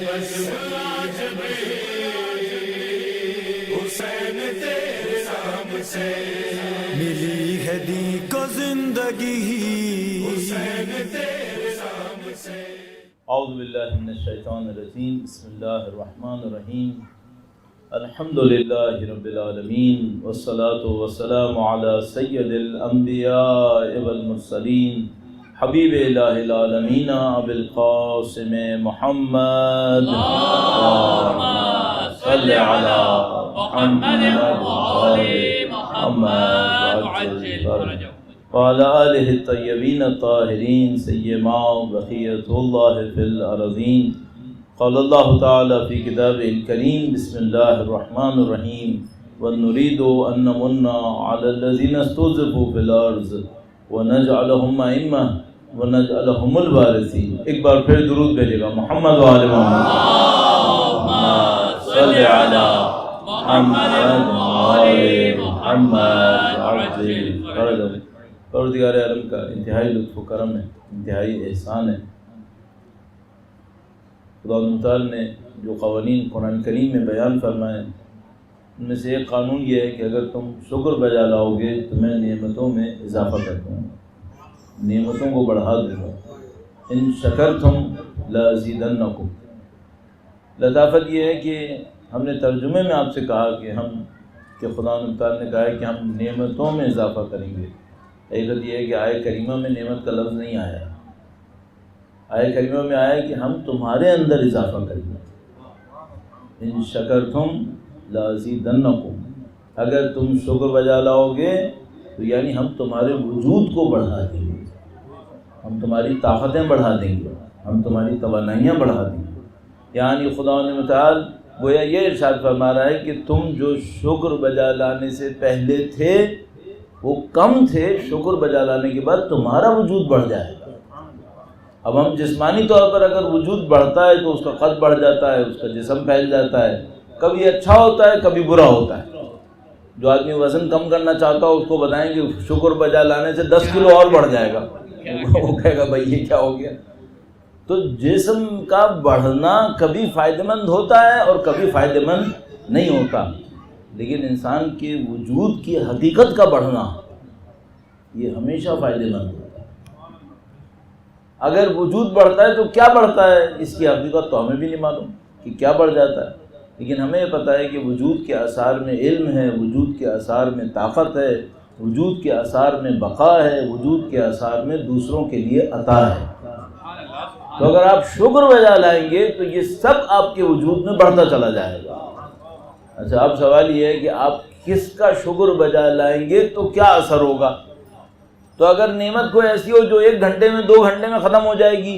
حسین تیرے نام سے ملی ہے دین کو زندگی حسین تیرے نام سے۔ اعوذ باللہ من الشیطان الرجیم، بسم اللہ الرحمن الرحیم، الحمد للہ رب العالمین، والصلاة والسلام علی سید الانبیاء والمرسلین، حبیب الہ العالمین ابی القاسم محمد، اللہم صلی علی محمد وآل محمد وعجل فرجہ وعلى آلہ الطیبین الطاہرین سیما بقیۃ اللہ فی الارضین۔ قال اللہ تعالی فی کتابہ الکریم، بسم اللہ الرحمن الرحیم، وَنُرِيدُ أَن نَّمُنَّ عَلَى الَّذِينَ اسْتُضْعِفُوا فِي الْأَرْضِ وَنَجْعَلَهُمْ أَئِمَّةً وَنَجْعَلَهُمُ الْوَارِثِينَ۔ ایک بار پھر درود بھیجے گا، محمد وآل محمد، صلی علی محمد وآل محمد وعجل فرجہ۔ پروردگار عالم کا انتہائی لطف و کرم ہے، انتہائی احسان ہے۔ خدا متعال نے جو قوانین قرآن کریم میں بیان فرمائے، ان میں سے ایک قانون یہ ہے کہ اگر تم شکر بجا لاؤ گے تو میں نعمتوں میں اضافہ کر دوں گا، نعمتوں کو بڑھا دوں گا۔ ان شکرتم لازیدنکم۔ لطافت یہ ہے کہ ہم نے ترجمے میں آپ سے کہا کہ خدا متعال نے کہا ہے کہ ہم نعمتوں میں اضافہ کریں گے۔ حقیقت یہ ہے کہ آیہ کریمہ میں نعمت کا لفظ نہیں آیا ہے، آیہ کریمہ میں آیا ہے کہ ہم تمہارے اندر اضافہ کریں گے۔ ان شکرتم لازیدنکم، اگر تم شکر بجا لاؤ گے تو یعنی ہم تمہارے وجود کو بڑھا دیں گے، ہم تمہاری طاقتیں بڑھا دیں گے، ہم تمہاری توانائیاں بڑھا دیں گے۔ یعنی خدا متعال گویا یہ ارشاد فرما رہا ہے کہ تم جو شکر بجا لانے سے پہلے تھے وہ کم تھے، شکر بجا لانے کے بعد تمہارا وجود بڑھ جائے گا۔ اب ہم جسمانی طور پر اگر وجود بڑھتا ہے تو اس کا قد بڑھ جاتا ہے، اس کا جسم پھیل جاتا ہے، کبھی اچھا ہوتا ہے کبھی برا ہوتا ہے۔ جو آدمی وزن کم کرنا چاہتا ہو اس کو بتائیں کہ شکر بجا لانے سے 10 کلو اور بڑھ جائے گا، وہ کہے گا بھائی یہ کیا ہو گیا۔ تو جسم کا بڑھنا کبھی فائدہ مند ہوتا ہے اور کبھی فائدہ مند نہیں ہوتا، لیکن انسان کے وجود کی حقیقت کا بڑھنا یہ ہمیشہ فائدہ مند ہوتا ہے۔ اگر وجود بڑھتا ہے تو کیا بڑھتا ہے اس کی حقیقت تو ہمیں بھی نہیں معلوم کہ کیا بڑھ جاتا ہے، لیکن ہمیں یہ پتہ ہے کہ وجود کے آثار میں علم ہے، وجود کے آثار میں طاقت ہے، وجود کے آثار میں بقا ہے، وجود کے آثار میں دوسروں کے لیے عطا ہے۔ تو اگر آپ شکر بجا لائیں گے تو یہ سب آپ کے وجود میں بڑھتا چلا جائے گا۔ اچھا، اب سوال یہ ہے کہ آپ کس کا شکر بجا لائیں گے تو کیا اثر ہوگا؟ تو اگر نعمت کوئی ایسی ہو جو 1 گھنٹے میں 2 گھنٹے میں ختم ہو جائے گی،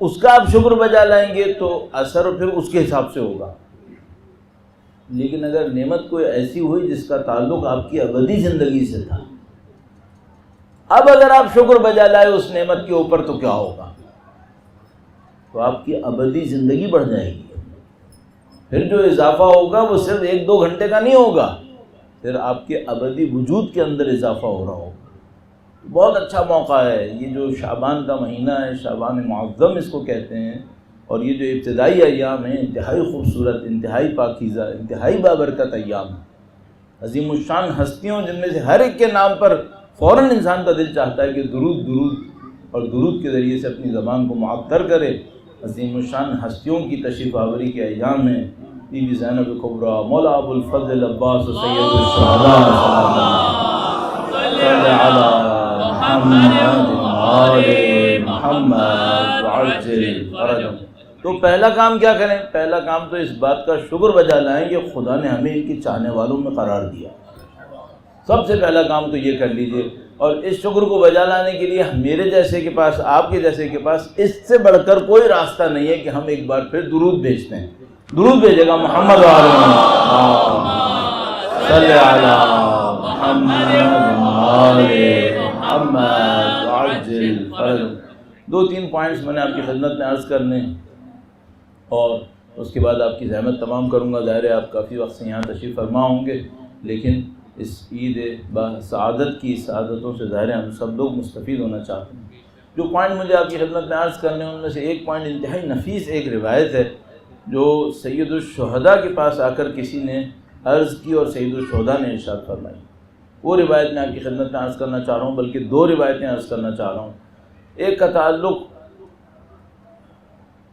اس کا آپ شکر بجا لائیں گے تو اثر پھر اس کے حساب سے ہوگا۔ لیکن اگر نعمت کوئی ایسی ہوئی جس کا تعلق آپ کی ابدی زندگی سے تھا، اب اگر آپ شکر بجا لائے اس نعمت کے اوپر تو کیا ہوگا؟ تو آپ کی ابدی زندگی بڑھ جائے گی۔ پھر جو اضافہ ہوگا وہ صرف 1-2 گھنٹے کا نہیں ہوگا، پھر آپ کے ابدی وجود کے اندر اضافہ ہو رہا ہوگا۔ بہت اچھا موقع ہے یہ جو شعبان کا مہینہ ہے، شعبان معظم اس کو کہتے ہیں، اور یہ جو ابتدائی ایام ہیں انتہائی خوبصورت، انتہائی پاکیزہ، انتہائی بابرکت ایام، عظیم الشان ہستیوں جن میں سے ہر ایک کے نام پر فوراً انسان کا دل چاہتا ہے کہ درود درود اور درود کے ذریعے سے اپنی زبان کو معطر کرے۔ عظیم الشان ہستیوں کی تشریف آوری کے ایام ہیں، بی بی زینب کبریٰ، مولا ابو الفضل عباس سید الشہداء صلی علی محمد آل محمد وعجل فرجہ۔ تو پہلا کام کیا کریں؟ پہلا کام تو اس بات کا شکر بجا لائیں کہ خدا نے ہمیں ان کی چاہنے والوں میں قرار دیا۔ سب سے پہلا کام تو یہ کر لیجئے، اور اس شکر کو بجا لانے کے لیے میرے جیسے کے پاس، آپ کے جیسے کے پاس اس سے بڑھ کر کوئی راستہ نہیں ہے کہ ہم ایک بار پھر درود بھیجتے ہیں۔ درود بھیجے گا، محمد صلی علی محمد وعجل فرجہ۔ 2-3 پوائنٹس میں نے آپ کی خدمت میں عرض کرنے، اور اس کے بعد آپ کی زحمت تمام کروں گا۔ ظاہر ہے آپ کافی وقت سے یہاں تشریف فرما ہوں گے، لیکن اس عید سعادت کی سعادتوں سے ظاہر ہے ہم سب لوگ مستفید ہونا چاہتے ہیں۔ جو پوائنٹ مجھے آپ کی خدمت میں عرض کرنے ان میں سے ایک پوائنٹ انتہائی نفیس ایک روایت ہے جو سید الشہداء کے پاس آ کر کسی نے عرض کی اور سید الشہداء نے ارشاد فرمائی، وہ روایت میں آپ کی خدمت میں عرض کرنا چاہ رہا ہوں، بلکہ دو روایتیں عرض کرنا چاہ رہا ہوں۔ ایک کا تعلق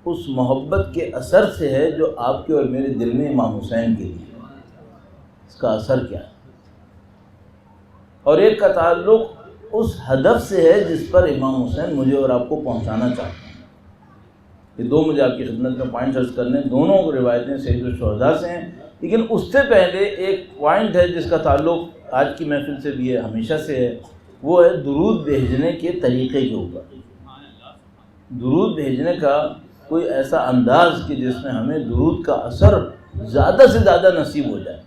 اس محبت کے اثر سے ہے جو آپ کے اور میرے دل میں امام حسین کے لیے، اس کا اثر کیا ہے، اور ایک کا تعلق اس ہدف سے ہے جس پر امام حسین مجھے اور آپ کو پہنچانا چاہتے ہیں۔ یہ دو مجھے آپ کی خدمت میں پوائنٹ عرض کرنے، دونوں روایتیں سید الشہداء سے ہیں، لیکن اس سے پہلے ایک پوائنٹ ہے جس کا تعلق آج کی محفل سے بھی ہے، ہمیشہ سے ہے، وہ ہے درود بھیجنے کے طریقے کے اوپر۔ درود بھیجنے کا کوئی ایسا انداز کہ جس میں ہمیں درود کا اثر زیادہ سے زیادہ نصیب ہو جائے۔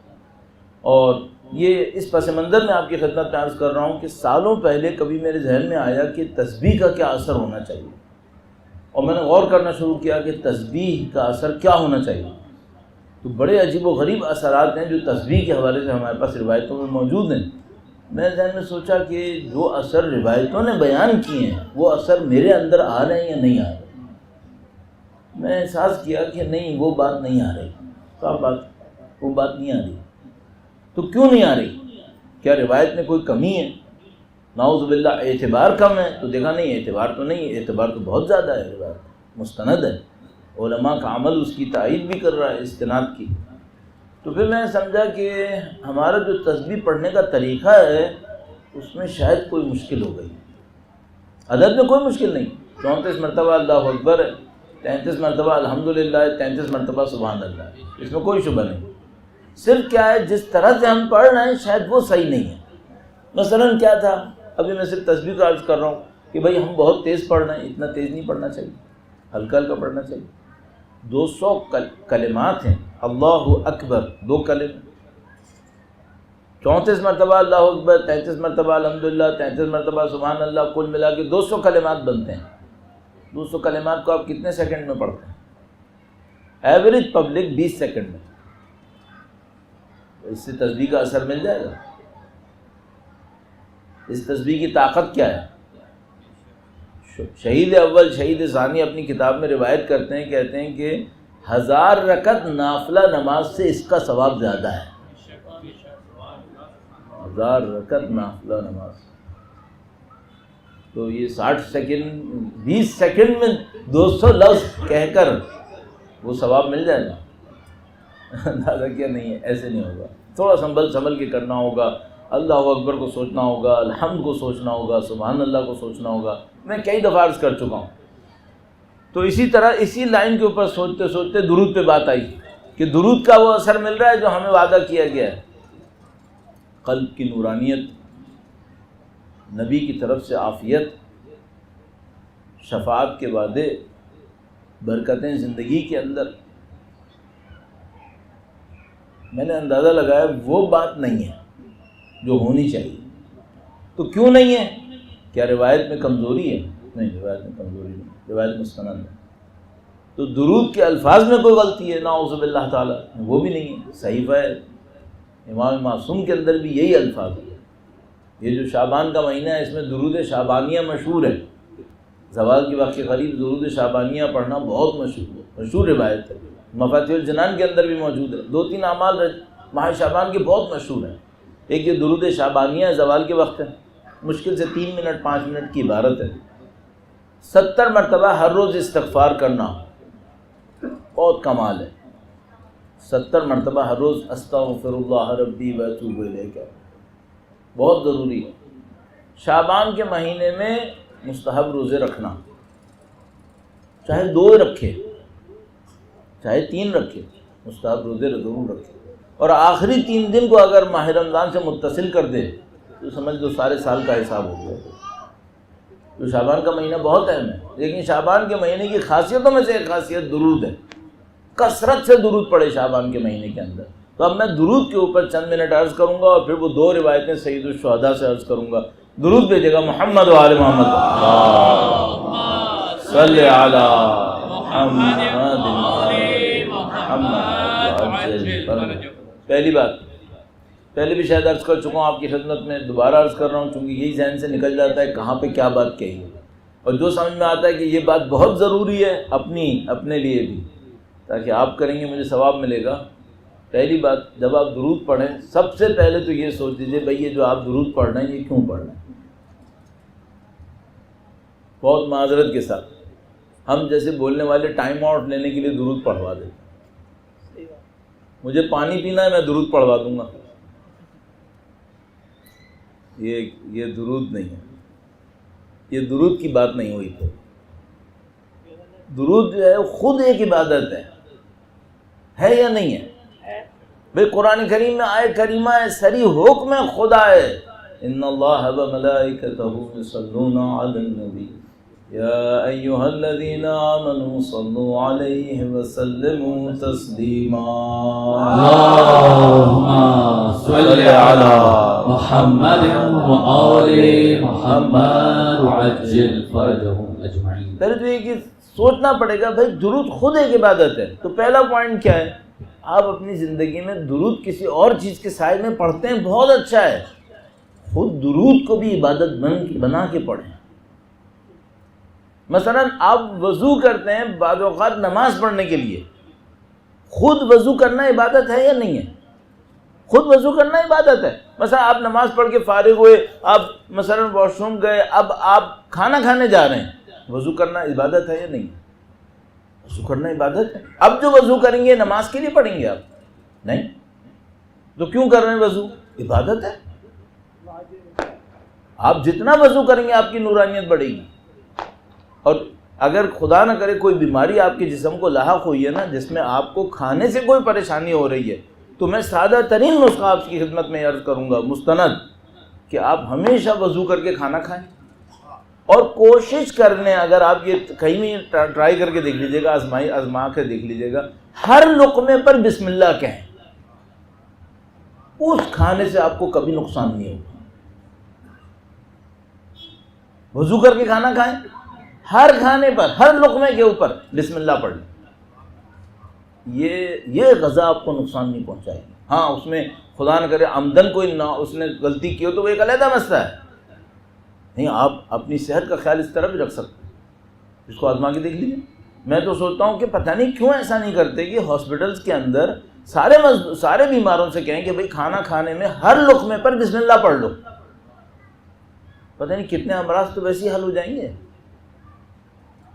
اور یہ اس پس منظر میں آپ کی خدمت میں عرض کر رہا ہوں کہ سالوں پہلے کبھی میرے ذہن میں آیا کہ تسبیح کا کیا اثر ہونا چاہیے، اور میں نے غور کرنا شروع کیا کہ تسبیح کا اثر کیا ہونا چاہیے۔ تو بڑے عجیب و غریب اثرات ہیں جو تسبیح کے حوالے سے ہمارے پاس روایتوں میں موجود ہیں۔ میں ذہن میں سوچا کہ جو اثر روایتوں نے بیان کیے ہیں وہ اثر میرے اندر آ رہے ہیں یا نہیں آ رہے۔ میں احساس کیا کہ نہیں، وہ بات نہیں آ رہی، صاف بات، وہ بات نہیں آ رہی۔ تو کیوں نہیں آ رہی؟ کیا روایت میں کوئی کمی ہے؟ نعوذ باللہ اعتبار کم ہے؟ تو دیکھا نہیں، اعتبار تو نہیں، اعتبار تو بہت زیادہ ہے، روایت مستند ہے، علماء کا عمل اس کی تائید بھی کر رہا ہے، استناد کی۔ تو پھر میں سمجھا کہ ہمارا جو تسبیح پڑھنے کا طریقہ ہے اس میں شاید کوئی مشکل ہو گئی۔ عدد میں کوئی مشکل نہیں، 34 مرتبہ اللہ اکبر ہے، 33 مرتبہ الحمدللہ ہے، 33 مرتبہ سبحان اللہ ہے، اس میں کوئی شبہ نہیں۔ صرف کیا ہے، جس طرح سے ہم پڑھ رہے ہیں شاید وہ صحیح نہیں ہے۔ مثلاً کیا تھا، ابھی میں صرف تسبیح کا عرض کر رہا ہوں کہ بھائی ہم بہت تیز پڑھ رہے ہیں، اتنا تیز نہیں پڑھنا چاہیے، ہلکا ہلکا پڑھنا چاہیے۔ 200 کلمات ہیں، اللہ اکبر 2 کلمے، 34 مرتبہ اللہ اکبر، 33 مرتبہ الحمدللہ، 33 مرتبہ سبحان اللہ، کل ملا کے 200 کلمات بنتے ہیں۔ 200 کلمات کو آپ کتنے سیکنڈ میں پڑھتے ہیں؟ ایوریج پبلک 20 سیکنڈ میں۔ اس سے تسبیح کا اثر مل جائے گا؟ اس تسبیح کی طاقت کیا ہے؟ شہید اول شہید ثانی اپنی کتاب میں روایت کرتے ہیں، کہتے ہیں کہ 1000 رکعت نافلہ نماز سے اس کا ثواب زیادہ ہے۔ 1000 رکعت نافلہ نماز، تو یہ 60 سیکنڈ 20 سیکنڈ میں 200 لفظ کہہ کر وہ ثواب مل جائے گا؟ اندازہ کیا نہیں ہے، ایسے نہیں ہوگا، تھوڑا سنبھل کے کرنا ہوگا، اللہ اکبر کو سوچنا ہوگا، الحمد کو سوچنا ہوگا، سبحان اللہ کو سوچنا ہوگا۔ میں کئی دفعہ عرض کر چکا ہوں۔ تو اسی طرح اسی لائن کے اوپر سوچتے سوچتے درود پہ بات آئی کہ درود کا وہ اثر مل رہا ہے جو ہمیں وعدہ کیا گیا ہے۔ قلب کی نورانیت، نبی کی طرف سے عافیت، شفاعت کے وعدے، برکتیں زندگی کے اندر، میں نے اندازہ لگایا وہ بات نہیں ہے جو ہونی چاہیے۔ تو کیوں نہیں ہے؟ کیا روایت میں کمزوری ہے؟ نہیں، روایت میں کمزوری نہیں، روایت مستند ہے۔ تو درود کے الفاظ میں کوئی غلطی ہے نعوذ باللہ تعالیٰ؟ وہ بھی نہیں ہے، صحیفہ ہے امام معصوم کے اندر بھی یہی الفاظ ہے۔ یہ جو شعبان کا مہینہ ہے اس میں درود شعبانیہ مشہور ہے، زوال کے وقت کے قریب درود شعبانیہ پڑھنا بہت مشہور روایت ہے، مفاتیح الجنان کے اندر بھی موجود ہے۔ 2-3 اعمال ماہ شعبان کے بہت مشہور ہیں۔ ایک یہ درود شعبانیہ زوال کے وقت ہے، مشکل سے 3 منٹ 5 منٹ کی عبارت ہے۔ 70 مرتبہ ہر روز استغفار کرنا بہت کمال ہے۔ 70 مرتبہ ہر روز استغفر اللہ ربی و اتوب الیہ بہت ضروری ہے۔ شعبان کے مہینے میں مستحب روزے رکھنا، چاہے 2 رکھے چاہے 3 رکھے، مستحب روزے ضرور رکھے، اور آخری 3 دن کو اگر ماہ رمضان سے متصل کر دے تو سمجھ لو سارے سال کا حساب ہو گیا۔ تو شعبان کا مہینہ بہت اہم ہے، لیکن شعبان کے مہینے کی خاصیتوں میں سے ایک خاصیت درود ہے۔ کثرت سے درود پڑے شعبان کے مہینے کے اندر۔ تو اب میں درود کے اوپر چند منٹ عرض کروں گا اور پھر وہ 2 روایتیں سید الشہداء سے عرض کروں گا۔ درود بھیجے گا محمد و آل محمد، صلی علی محمد۔ پہلی بات، پہلے بھی شاید عرض کر چکا ہوں آپ کی خدمت میں، دوبارہ عرض کر رہا ہوں چونکہ یہی ذہن سے نکل جاتا ہے کہاں پہ کیا بات کہی ہے، اور جو سمجھ میں آتا ہے کہ یہ بات بہت ضروری ہے اپنے لیے بھی، تاکہ آپ کریں گے مجھے ثواب ملے گا. پہلی بات، جب آپ درود پڑھیں سب سے پہلے تو یہ سوچ لیجیے بھائی یہ جو آپ درود پڑھ رہے ہیں یہ کیوں پڑھ رہے ہیں. بہت معذرت کے ساتھ ہم جیسے بولنے والے ٹائم آؤٹ لینے کے لیے درود پڑھوا دیتے. مجھے پانی پینا ہے میں درود پڑھوا دوں گا. یہ درود نہیں ہے، یہ درود کی بات نہیں ہوئی. تو درود جو ہے خود ایک عبادت ہے یا نہیں ہے؟ بھئی قرآن کریم میں آئے کریمہ ہے، صریح حکم خدا ہے، ان اللہ و ملائکتہ یصلون علی النبی یا ایھا الذین آمنوا صلوا علیہ وسلموا تسلیما. اللہم صل علی محمد وآل محمد وعجل فرجهم اجمعین. پہلے تو یہ کہ سوچنا پڑے گا بھائی درود خود ایک عبادت ہے. تو پہلا پوائنٹ کیا ہے؟ آپ اپنی زندگی میں درود کسی اور چیز کے سائے میں پڑھتے ہیں بہت اچھا ہے، خود درود کو بھی عبادت بنا کے پڑھیں. مثلا آپ وضو کرتے ہیں بعض اوقات نماز پڑھنے کے لیے، خود وضو کرنا عبادت ہے یا نہیں ہے؟ خود وضو کرنا عبادت ہے. مثلا آپ نماز پڑھ کے فارغ ہوئے، آپ مثلا واش روم گئے، اب آپ کھانا کھانے جا رہے ہیں، وضو کرنا عبادت ہے یا نہیں؟ وضو کرنا عبادت ہے. اب جو وضو کریں گے نماز کے لیے پڑھیں گے آپ؟ نہیں. تو کیوں کر رہے ہیں وضو؟ عبادت ہے. آپ جتنا وضو کریں گے آپ کی نورانیت بڑھے گی. اور اگر خدا نہ کرے کوئی بیماری آپ کے جسم کو لاحق ہوئی ہے نا، جس میں آپ کو کھانے سے کوئی پریشانی ہو رہی ہے، تو میں سادہ ترین نسخہ آپ کی خدمت میں عرض کروں گا مستند، کہ آپ ہمیشہ وضو کر کے کھانا کھائیں. اور کوشش کر لیں، اگر آپ یہ کہیں بھی ٹرائی کر کے دیکھ لیجیے گا، آزما کے دیکھ لیجیے گا، ہر لقمے پر بسم اللہ کہیں. اس کھانے سے آپ کو کبھی نقصان نہیں ہوگا. وضو کر کے کھانا کھائیں، ہر کھانے پر، ہر لقمے کے اوپر بسم اللہ پڑھ لیں. یہ غذا آپ کو نقصان نہیں پہنچائے گی. ہاں اس میں خدا نہ کرے عمدن کوئی نہ اس نے غلطی کی ہو تو وہ ایک علیحدہ مسئلہ ہے. نہیں، آپ اپنی صحت کا خیال اس طرح بھی رکھ سکتے ہیں. اس کو آزما کے دیکھ لیجیے. میں تو سوچتا ہوں کہ پتہ نہیں کیوں ایسا نہیں کرتے کہ ہاسپٹلس کے اندر سارے بیماروں سے کہیں کہ بھئی کھانا کھانے میں ہر لقمے پر بسم اللہ پڑھ لو. پتہ نہیں کتنے امراض تو ویسے ہی حل ہو جائیں گے.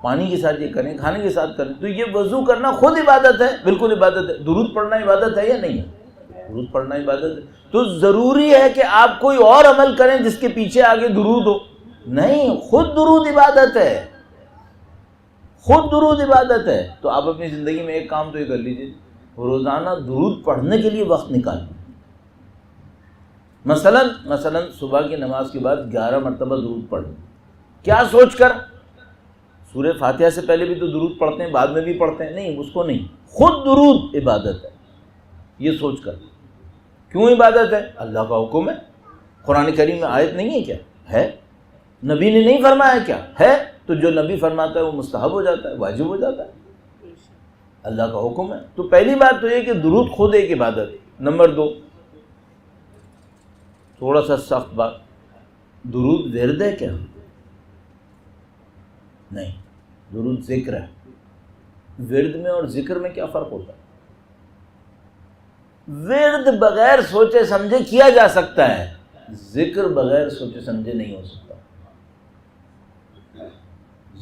پانی کے ساتھ یہ کریں، کھانے کے ساتھ کریں. تو یہ وضو کرنا خود عبادت ہے، بالکل عبادت ہے. درود پڑھنا عبادت ہے یا نہیں ہے؟ درود پڑھنا عبادت ہے. تو ضروری ہے کہ آپ کوئی اور عمل کریں جس کے پیچھے آگے درود ہو؟ نہیں، خود درود عبادت ہے. خود درود عبادت ہے. تو آپ اپنی زندگی میں ایک کام تو یہ کر لیجیے، روزانہ درود پڑھنے کے لیے وقت نکالیں. مثلا صبح کی نماز کے بعد 11 مرتبہ درود پڑھیں. کیا سوچ کر؟ سورہ فاتحہ سے پہلے بھی تو درود پڑھتے ہیں، بعد میں بھی پڑھتے ہیں. نہیں، اس کو نہیں. خود درود عبادت ہے، یہ سوچ کر. کیوں عبادت ہے؟ اللہ کا حکم ہے. قرآن کریم میں آیت نہیں ہے کیا؟ ہے. نبی نے نہیں فرمایا کیا؟ ہے. تو جو نبی فرماتا ہے وہ مستحب ہو جاتا ہے، واجب ہو جاتا ہے. اللہ کا حکم ہے. تو پہلی بات تو یہ کہ درود خود ایک عبادت ہے. نمبر 2، تھوڑا سا سخت بات، درود ورد ہے کیا؟ نہیں، درود ذکر ہے. ورد میں اور ذکر میں کیا فرق ہوتا ہے؟ ورد بغیر سوچے سمجھے کیا جا سکتا ہے، ذکر بغیر سوچے سمجھے نہیں ہو سکتا.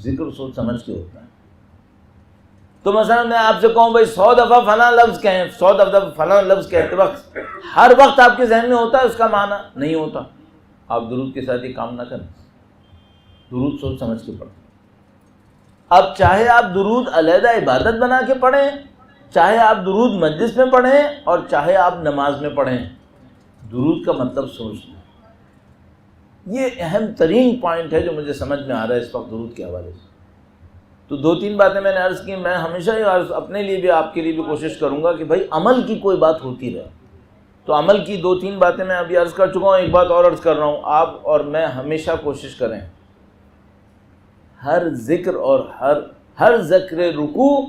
ذکر سوچ سمجھ کے ہوتا ہے. تو مثلا میں آپ سے کہوں بھائی 100 دفعہ فلاں لفظ کہیں، 100 دفعہ فلاں لفظ کہتے وقت ہر وقت آپ کے ذہن میں ہوتا ہے اس کا معنی؟ نہیں ہوتا. آپ درود کے ساتھ یہ کام نہ کریں. درود سوچ سمجھ کے پڑھیں. اب چاہے آپ درود علیحدہ عبادت بنا کے پڑھیں، چاہے آپ درود مجلس میں پڑھیں، اور چاہے آپ نماز میں پڑھیں، درود کا مطلب سوچ لیں. یہ اہم ترین پوائنٹ ہے جو مجھے سمجھ میں آ رہا ہے اس وقت درود کے حوالے سے. تو 2-3 باتیں میں نے عرض کی. میں ہمیشہ یہ عرض اپنے لیے بھی آپ کے لیے بھی کوشش کروں گا کہ بھائی عمل کی کوئی بات ہوتی رہے. تو عمل کی 2-3 باتیں میں ابھی عرض کر چکا ہوں. ایک بات اور عرض کر رہا ہوں، آپ اور میں ہمیشہ کوشش کریں ہر ذکر اور ہر ذکر رکوع،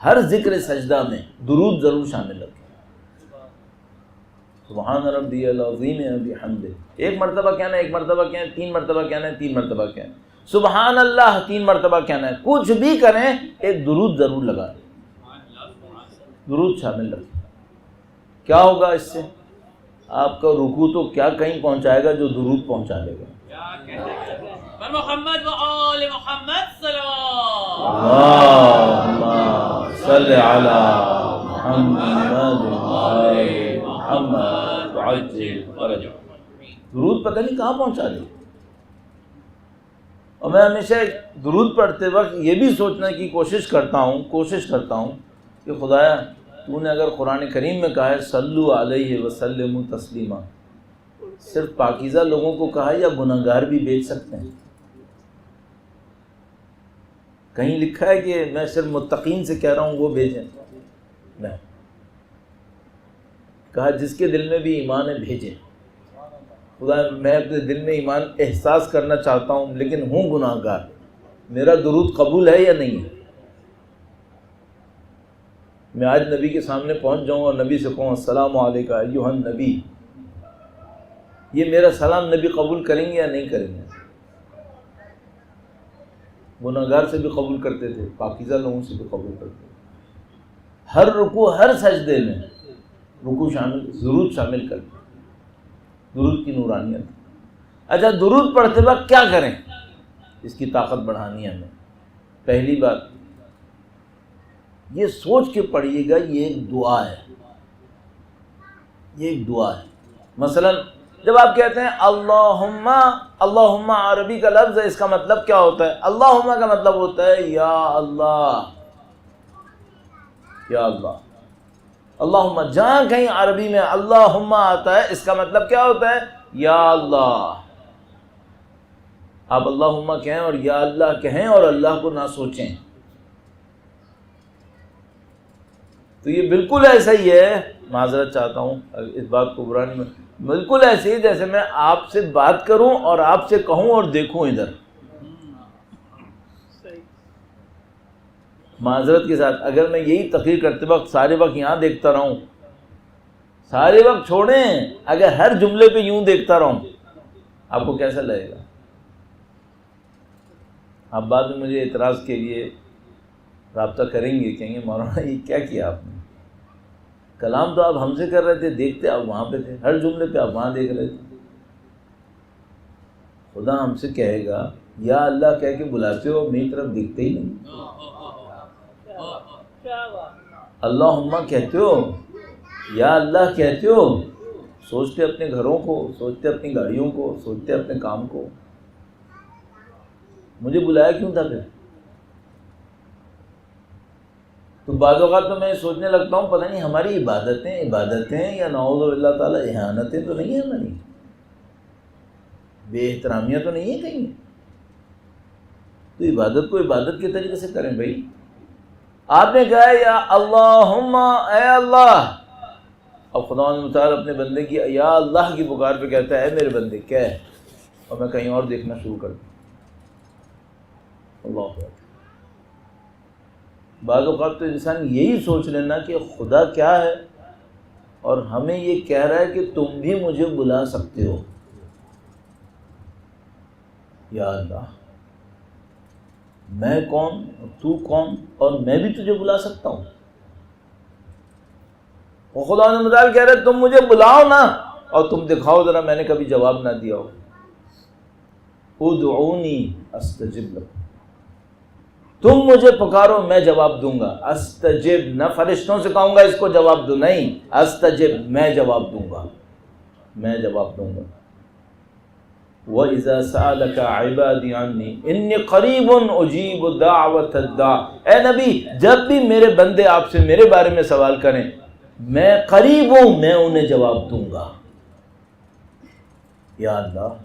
ہر ذکر سجدہ میں درود ضرور شامل رکھیں. سبحان ربی العظیم بحمدہ 1 مرتبہ کہنا ہے، 1 مرتبہ کہنا ہے، 3 مرتبہ کہنا ہے، 3 مرتبہ کہنا ہے. سبحان اللہ 3 مرتبہ کہنا ہے. کچھ بھی کریں ایک درود ضرور لگائیں. درود شامل رکھیں. کیا ہوگا اس سے؟ آپ کا رکوع تو کیا کہیں پہنچائے گا جو درود پہنچا دے گا. محمد و آل محمد صلوات. اللہم صل علی محمد و آل محمد وعجل فرجهم. درود پتہ نہیں کہاں پہنچا دے. اور میں ہمیشہ درود پڑھتے وقت یہ بھی سوچنے کی کوشش کرتا ہوں کہ خدایا تو نے اگر قرآن کریم میں کہا ہے صلو علیہ وسلم تسلیما، صرف پاکیزہ لوگوں کو کہا ہے یا گناہگار بھی بیچ سکتے ہیں؟ کہیں لکھا ہے کہ میں صرف متقین سے کہہ رہا ہوں وہ بھیجیں؟ نہیں، کہا جس کے دل میں بھی ایمان ہے بھیجیں. خدا میں اپنے دل میں ایمان احساس کرنا چاہتا ہوں لیکن ہوں گناہ گار، میرا درود قبول ہے یا نہیں ہے؟ میں آج نبی کے سامنے پہنچ جاؤں اور نبی سے کہوں السلام علیکم ایھا النبی، یہ میرا سلام نبی قبول کریں گے یا نہیں کریں گے؟ گناہ گار سے بھی قبول کرتے تھے، پاکیزہ لوگوں سے بھی قبول کرتے تھے. ہر رکوع ہر سجدے میں رکوع شامل، درود شامل کرتے، درود کی نورانیت. اچھا درود پڑھتے وقت کیا کریں؟ اس کی طاقت بڑھانی ہے ہمیں. پہلی بات یہ سوچ کے پڑھیے گا یہ ایک دعا ہے، یہ ایک دعا ہے. مثلا جب آپ کہتے ہیں اللہم، اللہم عربی کا لفظ ہے، اس کا مطلب کیا ہوتا ہے؟ اللہم کا مطلب ہوتا ہے یا اللہ، یا اللہ. اللہم جہاں کہیں عربی میں اللہم آتا ہے اس کا مطلب کیا ہوتا ہے؟ یا اللہ. آپ اللہم کہیں اور یا اللہ کہیں اور اللہ کو نہ سوچیں. تو یہ بالکل ایسا ہی ہے، معذرت چاہتا ہوں اس بات کو برا نہیں، بالکل ایسے ہی جیسے میں آپ سے بات کروں اور آپ سے کہوں اور دیکھوں ادھر. معذرت کے ساتھ اگر میں یہی تقریر کرتے وقت سارے وقت یہاں دیکھتا رہوں، سارے وقت چھوڑیں، اگر ہر جملے پہ یوں دیکھتا رہوں آپ کو کیسا لگے گا؟ آپ بعد میں مجھے اعتراض کے لیے رابطہ کریں گے، کہیں گے مولانا یہ کیا کیا آپ نے؟ کلام تو آپ ہم سے کر رہے تھے، دیکھتے آپ وہاں پہ تھے، ہر جملے پہ آپ وہاں دیکھ رہے تھے. خدا ہم سے کہے گا یا اللہ کہہ کے بلاتے ہو، میری طرف دیکھتے ہی نہیں. اللہم کہتے ہو، یا اللہ کہتے ہو، سوچتے اپنے گھروں کو، سوچتے اپنی گاڑیوں کو، سوچتے اپنے کام کو. مجھے بلایا کیوں تھا پھر؟ تو بعض اوقات تو میں سوچنے لگتا ہوں پتہ نہیں ہماری عبادتیں یا نعوذ باللہ تعالیٰ اہانتیں تو نہیں ہیں ہماری، بے احترامیاں تو نہیں ہیں کہیں. تو عبادت کو عبادت کے طریقے سے کریں بھائی. آپ نے کہا یا اللہم اے اللہ، اب خدا متعال اپنے بندے کی یا اللہ کی پکار پہ کہتا ہے اے میرے بندے کہہ، اور میں کہیں اور دیکھنا شروع کر دوں. اللہ اکبر. بعض اوقات تو انسان یہی سوچ لینا کہ خدا کیا ہے اور ہمیں یہ کہہ رہا ہے کہ تم بھی مجھے بلا سکتے ہو. یا اللہ میں کون اور تو کون، اور میں بھی تجھے بلا سکتا ہوں. اور خدا نے متعال کہہ رہے تم مجھے بلاؤ نا اور تم دکھاؤ ذرا میں نے کبھی جواب نہ دیا ہو. ادعونی استجب لکم، تم مجھے پکارو میں جواب دوں گا. استجب نہ فرشتوں سے کہوں گا اس کو جواب دو، نہیں، استجب میں جواب دوں گا، میں جواب دوں گا. وَإِذَا سَأَلَكَ عِبَادِي عَنِّي إِنِّي قَرِيبٌ أُجِيبُ دَعْوَةَ الدَّاعِ. اے نبی جب بھی میرے بندے آپ سے میرے بارے میں سوال کریں میں قریب ہوں، میں انہیں جواب دوں گا. یا اللہ،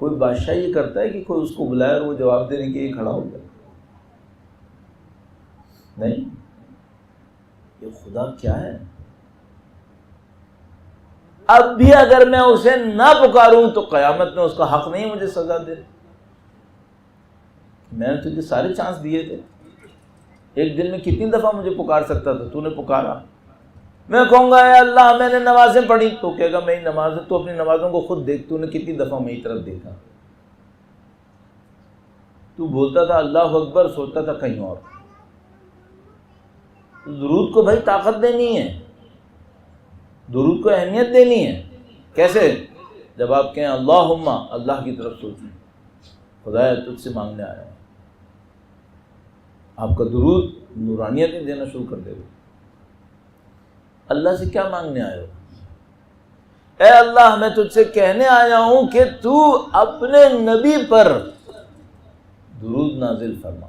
کوئی بادشاہ یہ کرتا ہے کہ کوئی اس کو بلائے اور وہ جواب دینے کے لیے کھڑا ہو جائے؟ نہیں. یہ خدا کیا ہے؟ اب بھی اگر میں اسے نہ پکاروں تو قیامت میں اس کا حق نہیں مجھے سزا دے. میں نے تجھے سارے چانس دیے تھے، ایک دن میں کتنی دفعہ مجھے پکار سکتا تھا، تو نے پکارا. میں کہوں گا اے اللہ میں نے نمازیں پڑھی، تو کہے گا میری نمازیں، تو اپنی نمازوں کو خود دیکھ، تو نے کتنی دفعہ میری طرف دیکھا. تو بولتا تھا اللہ اکبر، سوچتا تھا کہیں اور. درود کو بھائی طاقت دینی ہے، درود کو اہمیت دینی ہے۔ کیسے؟ جب آپ کہیں اللہم، اللہ کی طرف سوچیں، خدایا تجھ سے مانگنے آیا ہوں، آپ کا درود نورانیت دینا شروع کر دے گا۔ اللہ سے کیا مانگنے آئے ہو؟ اے اللہ میں تجھ سے کہنے آیا ہوں کہ تو اپنے نبی پر درود نازل فرما۔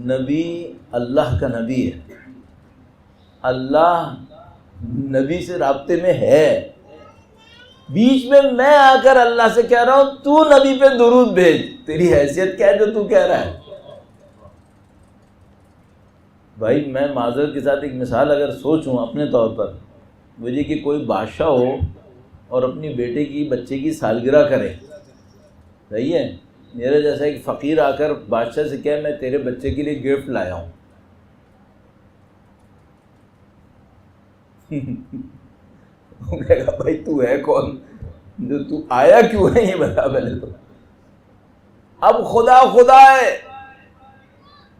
نبی اللہ کا نبی ہے، اللہ نبی سے رابطے میں ہے، بیچ میں آ کر اللہ سے کہہ رہا ہوں تو نبی پہ درود بھیج۔ تیری حیثیت کیا ہے جو تو کہہ رہا ہے؟ بھائی میں معذرت کے ساتھ ایک مثال اگر سوچوں اپنے طور پر، مجھے کہ کوئی بادشاہ ہو اور اپنی بیٹے کی بچے کی سالگرہ کرے، صحیح ہے، میرے جیسا ایک فقیر آ کر بادشاہ سے کہے میں تیرے بچے کے لیے گفٹ لایا ہوں، وہ کہے گا بھائی تو ہے کون، جو تو آیا کیوں ہے یہ بتا پہلے تو۔ اب خدا ہے،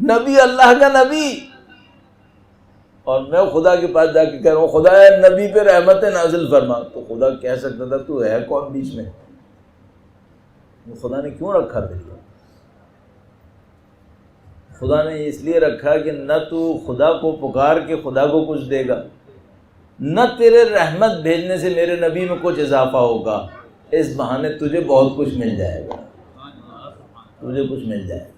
نبی اللہ کا نبی، اور میں خدا کے پاس جا کے کہہ رہا ہوں خدا ہے نبی پہ رحمت نازل فرما، تو خدا کہہ سکتا تھا تو ہے کون بیچ میں؟ خدا نے کیوں رکھا دل؟ خدا نے اس لیے رکھا کہ نہ تو خدا کو پکار کے خدا کو کچھ دے گا، نہ تیرے رحمت بھیجنے سے میرے نبی میں کچھ اضافہ ہوگا، اس بہانے تجھے بہت کچھ مل جائے گا، تجھے کچھ مل جائے گا۔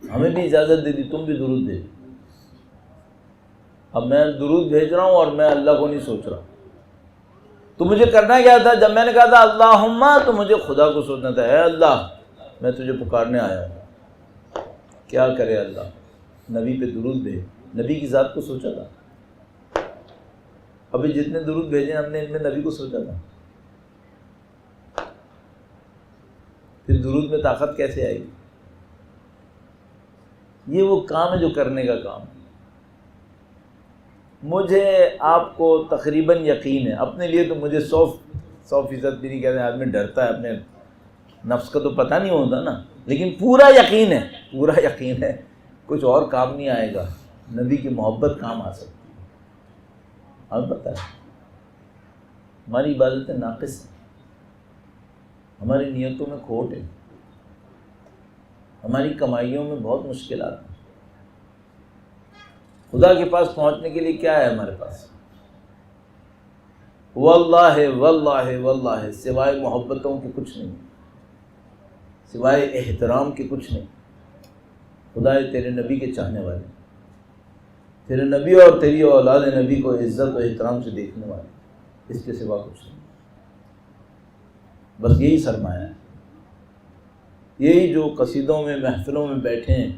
ہمیں بھی اجازت دے دی، تم بھی درود دے۔ اب میں درود بھیج رہا ہوں اور میں اللہ کو نہیں سوچ رہا، تو مجھے کرنا کیا تھا؟ جب میں نے کہا تھا اللہم، تو مجھے خدا کو سوچنا تھا، اے اللہ میں تجھے پکارنے آیا ہوں۔ کیا کرے اللہ؟ نبی پہ درود بھیج، نبی کی ذات کو سوچا تھا۔ ابھی جتنے درود بھیجے ہم نے ان میں نبی کو سوچا تھا، پھر درود میں طاقت کیسے آئے گی؟ یہ وہ کام ہے جو کرنے کا کام ہے۔ مجھے آپ کو تقریباً یقین ہے، اپنے لیے تو مجھے 100% بھی نہیں کہتے، آدمی ڈرتا ہے، اپنے نفس کا تو پتہ نہیں ہوتا نا، لیکن پورا یقین ہے کچھ اور کام نہیں آئے گا، نبی کی محبت کام آ سکتی ہے۔ ہمیں پتہ ہے ہماری عبادتیں ناقص ہیں، ہماری نیتوں میں کھوٹ ہے، ہماری کمائیوں میں بہت مشکلات ہیں۔ خدا کے پاس پہنچنے کے لیے کیا ہے ہمارے پاس؟ واللہ سوائے محبتوں کے کچھ نہیں، سوائے احترام کے کچھ نہیں۔ خدا تیرے نبی کے چاہنے والے، تیرے نبی اور تیری اولاد نبی کو عزت و احترام سے دیکھنے والے، اس کے سوا کچھ نہیں۔ بس یہی سرمایہ ہے، یہی جو قصیدوں میں محفلوں میں بیٹھے ہیں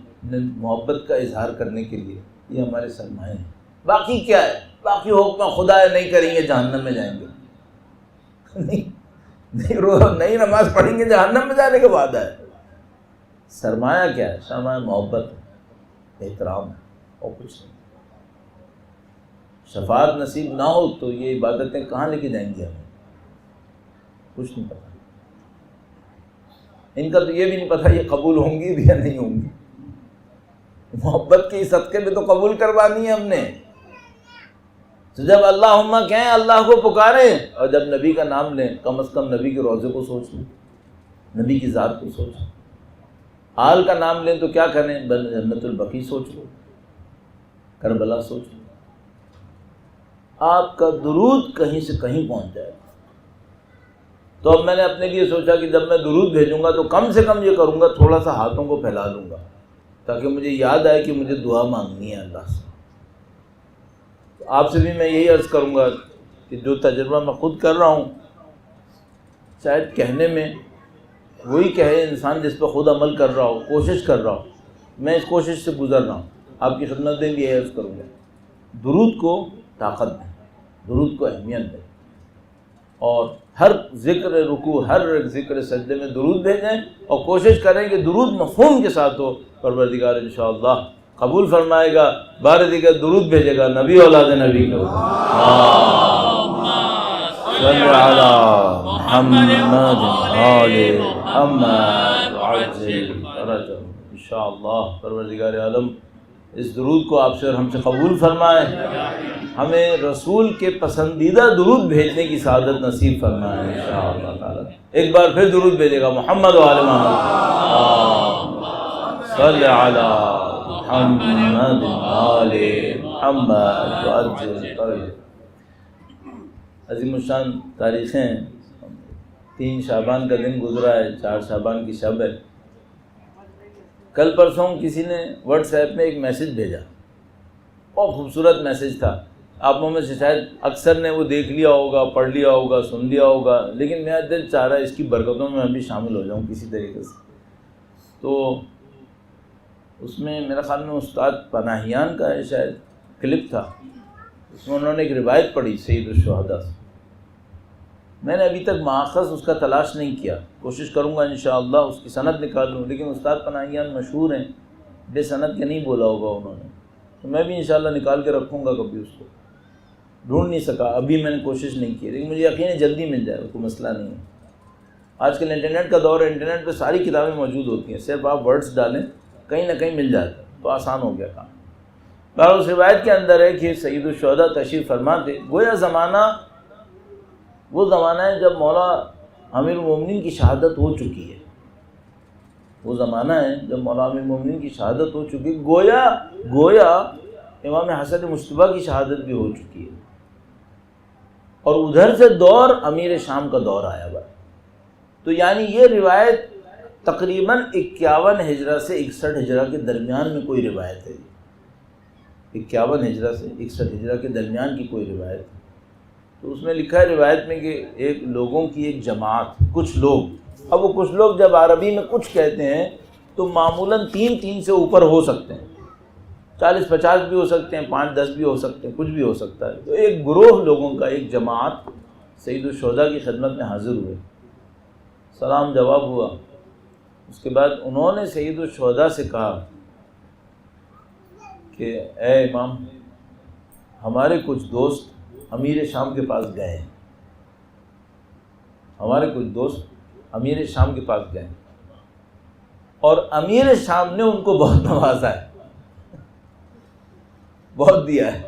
محبت کا اظہار کرنے کے لیے، یہ ہمارے سرمایہ ہیں۔ باقی کیا ہے؟ باقی حکم خدا ہے، نہیں کریں گے جہنم میں جائیں گے، نہیں نماز پڑھیں گے جہنم میں جانے کا وعدہ ہے۔ سرمایہ کیا ہے؟ سرمایہ محبت ہے، احترام ہے، اور کچھ نہیں۔ شفاعت نصیب نہ ہو تو یہ عبادتیں کہاں لے کے جائیں گے ہمیں؟ کچھ نہیں پتہ، ان کا تو یہ بھی نہیں پتہ یہ قبول ہوں گی بھی یا نہیں ہوں گی۔ محبت کی صدقے میں تو قبول کروانی ہے ہم نے۔ تو جب اللہم کہیں، اللہ کو پکاریں، اور جب نبی کا نام لیں، کم از کم نبی کے روضے کو سوچ لیں، نبی کی ذات کو سوچ لیں۔ آل کا نام لیں تو کیا کریں؟ جنت البقیع سوچ لو، کربلا سوچ لو۔ آپ کا درود کہیں سے کہیں پہنچ جائے گا۔ تو اب میں نے اپنے لیے سوچا کہ جب میں درود بھیجوں گا تو کم سے کم یہ کروں گا، تھوڑا سا ہاتھوں کو پھیلا دوں گا، تاکہ مجھے یاد آئے کہ مجھے دعا مانگنی ہے اللہ سے۔ تو آپ سے بھی میں یہی عرض کروں گا کہ جو تجربہ میں خود کر رہا ہوں، شاید کہنے میں وہی کہے انسان جس پہ خود عمل کر رہا ہو، کوشش کر رہا ہو، میں اس کوشش سے گزر رہا ہوں، آپ کی خدمت میں بھی یہی عرض کروں گا، درود کو طاقت دیں، درود کو اہمیت دیں، اور ہر ذکر رکوع، ہر ذکر سجدے میں درود بھیجیں، اور کوشش کریں کہ درود مفہوم کے ساتھ ہو۔ پروردگار انشاءاللہ قبول فرمائے گا، بار دیگر درود بھیجے گا نبی اولاد نبی کو۔ صلی علی محمد آل محمد عجل فرجہ۔ انشاءاللہ پروردگار عالم اس درود کو آپ سے اور ہم سے قبول فرمائے، ہمیں رسول کے پسندیدہ درود بھیجنے کی سعادت نصیب فرمائے انشاءاللہ تعالی۔ ایک بار پھر درود بھیجے گا، محمد و آل محمد صلی علی محمد آل محمد وعجل۔ عظیم الشان تاریخیں، 3 شعبان کا دن گزرا ہے، 4 شعبان کی شب ہے۔ کل پرسوں کسی نے واٹس ایپ میں ایک میسیج بھیجا، بہت خوبصورت میسیج تھا، آپ میں سے شاید اکثر نے وہ دیکھ لیا ہوگا، پڑھ لیا ہوگا، سن لیا ہوگا، لیکن میرا دل چاہ رہا ہے اس کی برکتوں میں بھی شامل ہو جاؤں کسی طریقے سے۔ تو اس میں میرا خیال میں استاد پناہیان کا شاید کلپ تھا، اس میں انہوں نے ایک روایت پڑھی سید الشہداء سے۔ میں نے ابھی تک ماخذ اس کا تلاش نہیں کیا، کوشش کروں گا انشاءاللہ اس کی سند نکال لوں، لیکن استاد پناہیان مشہور ہیں، بے سند کے نہیں بولا ہوگا انہوں نے، تو میں بھی انشاءاللہ نکال کے رکھوں گا کبھی، اس کو ڈھونڈ نہیں سکا ابھی، میں نے کوشش نہیں کی، لیکن مجھے یقین ہے جلدی مل جائے گا، کوئی مسئلہ نہیں ہے۔ آج کل انٹرنیٹ کا دور ہے، انٹرنیٹ پہ ساری کتابیں موجود ہوتی ہیں، صرف آپ ورڈز ڈالیں کہیں نہ کہیں مل جاتا ہے، تو آسان ہو گیا کام۔ بہرحال اس روایت کے اندر ہے کہ سید الشہداء تشریف فرما تھے، گویا زمانہ وہ زمانہ ہے جب مولا امیر المومنین کی شہادت ہو چکی ہے، وہ زمانہ ہے جب مولا امیر المومنین کی شہادت ہو چکی ہے، گویا امام حسن مجتبیٰ کی شہادت بھی ہو چکی ہے، اور ادھر سے دور امیر شام کا دور آیا ہوا ہے۔ تو یعنی یہ روایت تقریباً 51 ہجرہ سے 61 ہجرہ کے درمیان میں کوئی روایت ہے، 51 ہجرہ سے 61 ہجرہ کے درمیان کی کوئی روایت ہے۔ تو اس میں لکھا ہے روایت میں کہ ایک لوگوں کی ایک جماعت، کچھ لوگ، اب وہ کچھ لوگ جب عربی میں کچھ کہتے ہیں تو معمولاً 3 سے اوپر ہو سکتے ہیں، 40-50 بھی ہو سکتے ہیں، 5-10 بھی ہو سکتے ہیں، کچھ بھی ہو سکتا ہے۔ تو ایک گروہ لوگوں کا، ایک جماعت سید الشہداء کی خدمت میں حاضر ہوئے، سلام جواب ہوا، اس کے بعد انہوں نے سید الشہداء سے کہا کہ اے امام، ہمارے کچھ دوست امیر شام کے پاس گئے ہیں، ہمارے کچھ دوست امیر شام کے پاس گئے ہیں، اور امیر شام نے ان کو بہت نوازا ہے، بہت دیا ہے،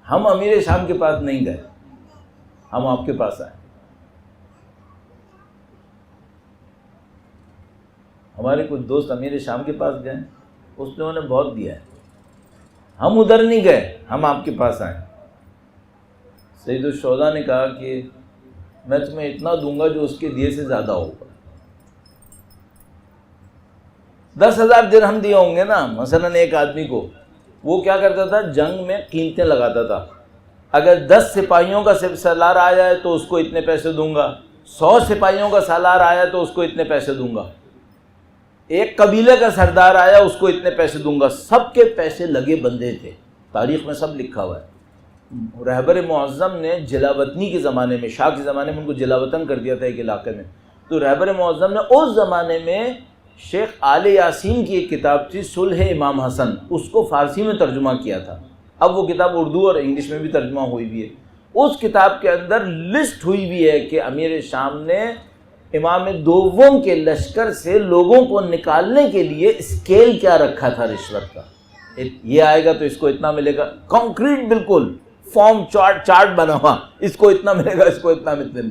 ہم امیر شام کے پاس نہیں گئے، ہم آپ کے پاس آئے، ہمارے کچھ دوست امیر شام کے پاس گئے، اس نے انہیں بہت دیا ہے، ہم ادھر نہیں گئے، ہم آپ کے پاس آئے۔ سید الشہداء نے کہا کہ میں تمہیں اتنا دوں گا جو اس کے دیے سے زیادہ ہوگا۔ 10,000 درہم دیے ہوں گے نا مثلاً ایک آدمی کو، وہ کیا کرتا تھا، جنگ میں قیمتیں لگاتا تھا، اگر 10 سپاہیوں کا سالار آ جائے تو اس کو اتنے پیسے دوں گا، 100 سپاہیوں کا سالار آیا تو اس کو اتنے پیسے دوں گا، ایک قبیلے کا سردار آیا اس کو اتنے پیسے دوں گا، سب کے پیسے لگے بندے تھے، تاریخ میں سب لکھا ہوا ہے۔ رہبر معظم نے جلاوطنی کے زمانے میں، شاہ کے زمانے میں ان کو جلاوطن کر دیا تھا ایک علاقے میں، تو رہبر معظم نے اس زمانے میں شیخ آل یاسین کی ایک کتاب تھی صلح امام حسن، اس کو فارسی میں ترجمہ کیا تھا، اب وہ کتاب اردو اور انگلش میں بھی ترجمہ ہوئی بھی ہے۔ اس کتاب کے اندر لسٹ ہوئی بھی ہے کہ امیر شام نے امام دوم کے لشکر سے لوگوں کو نکالنے کے لیے اسکیل کیا رکھا تھا رشوت کا، یہ آئے گا تو اس کو اتنا ملے گا، کانکریٹ بالکل فارم چارٹ بنا ہوا، اس کو اتنا ملے گا، اس کو اتنا ملے گا۔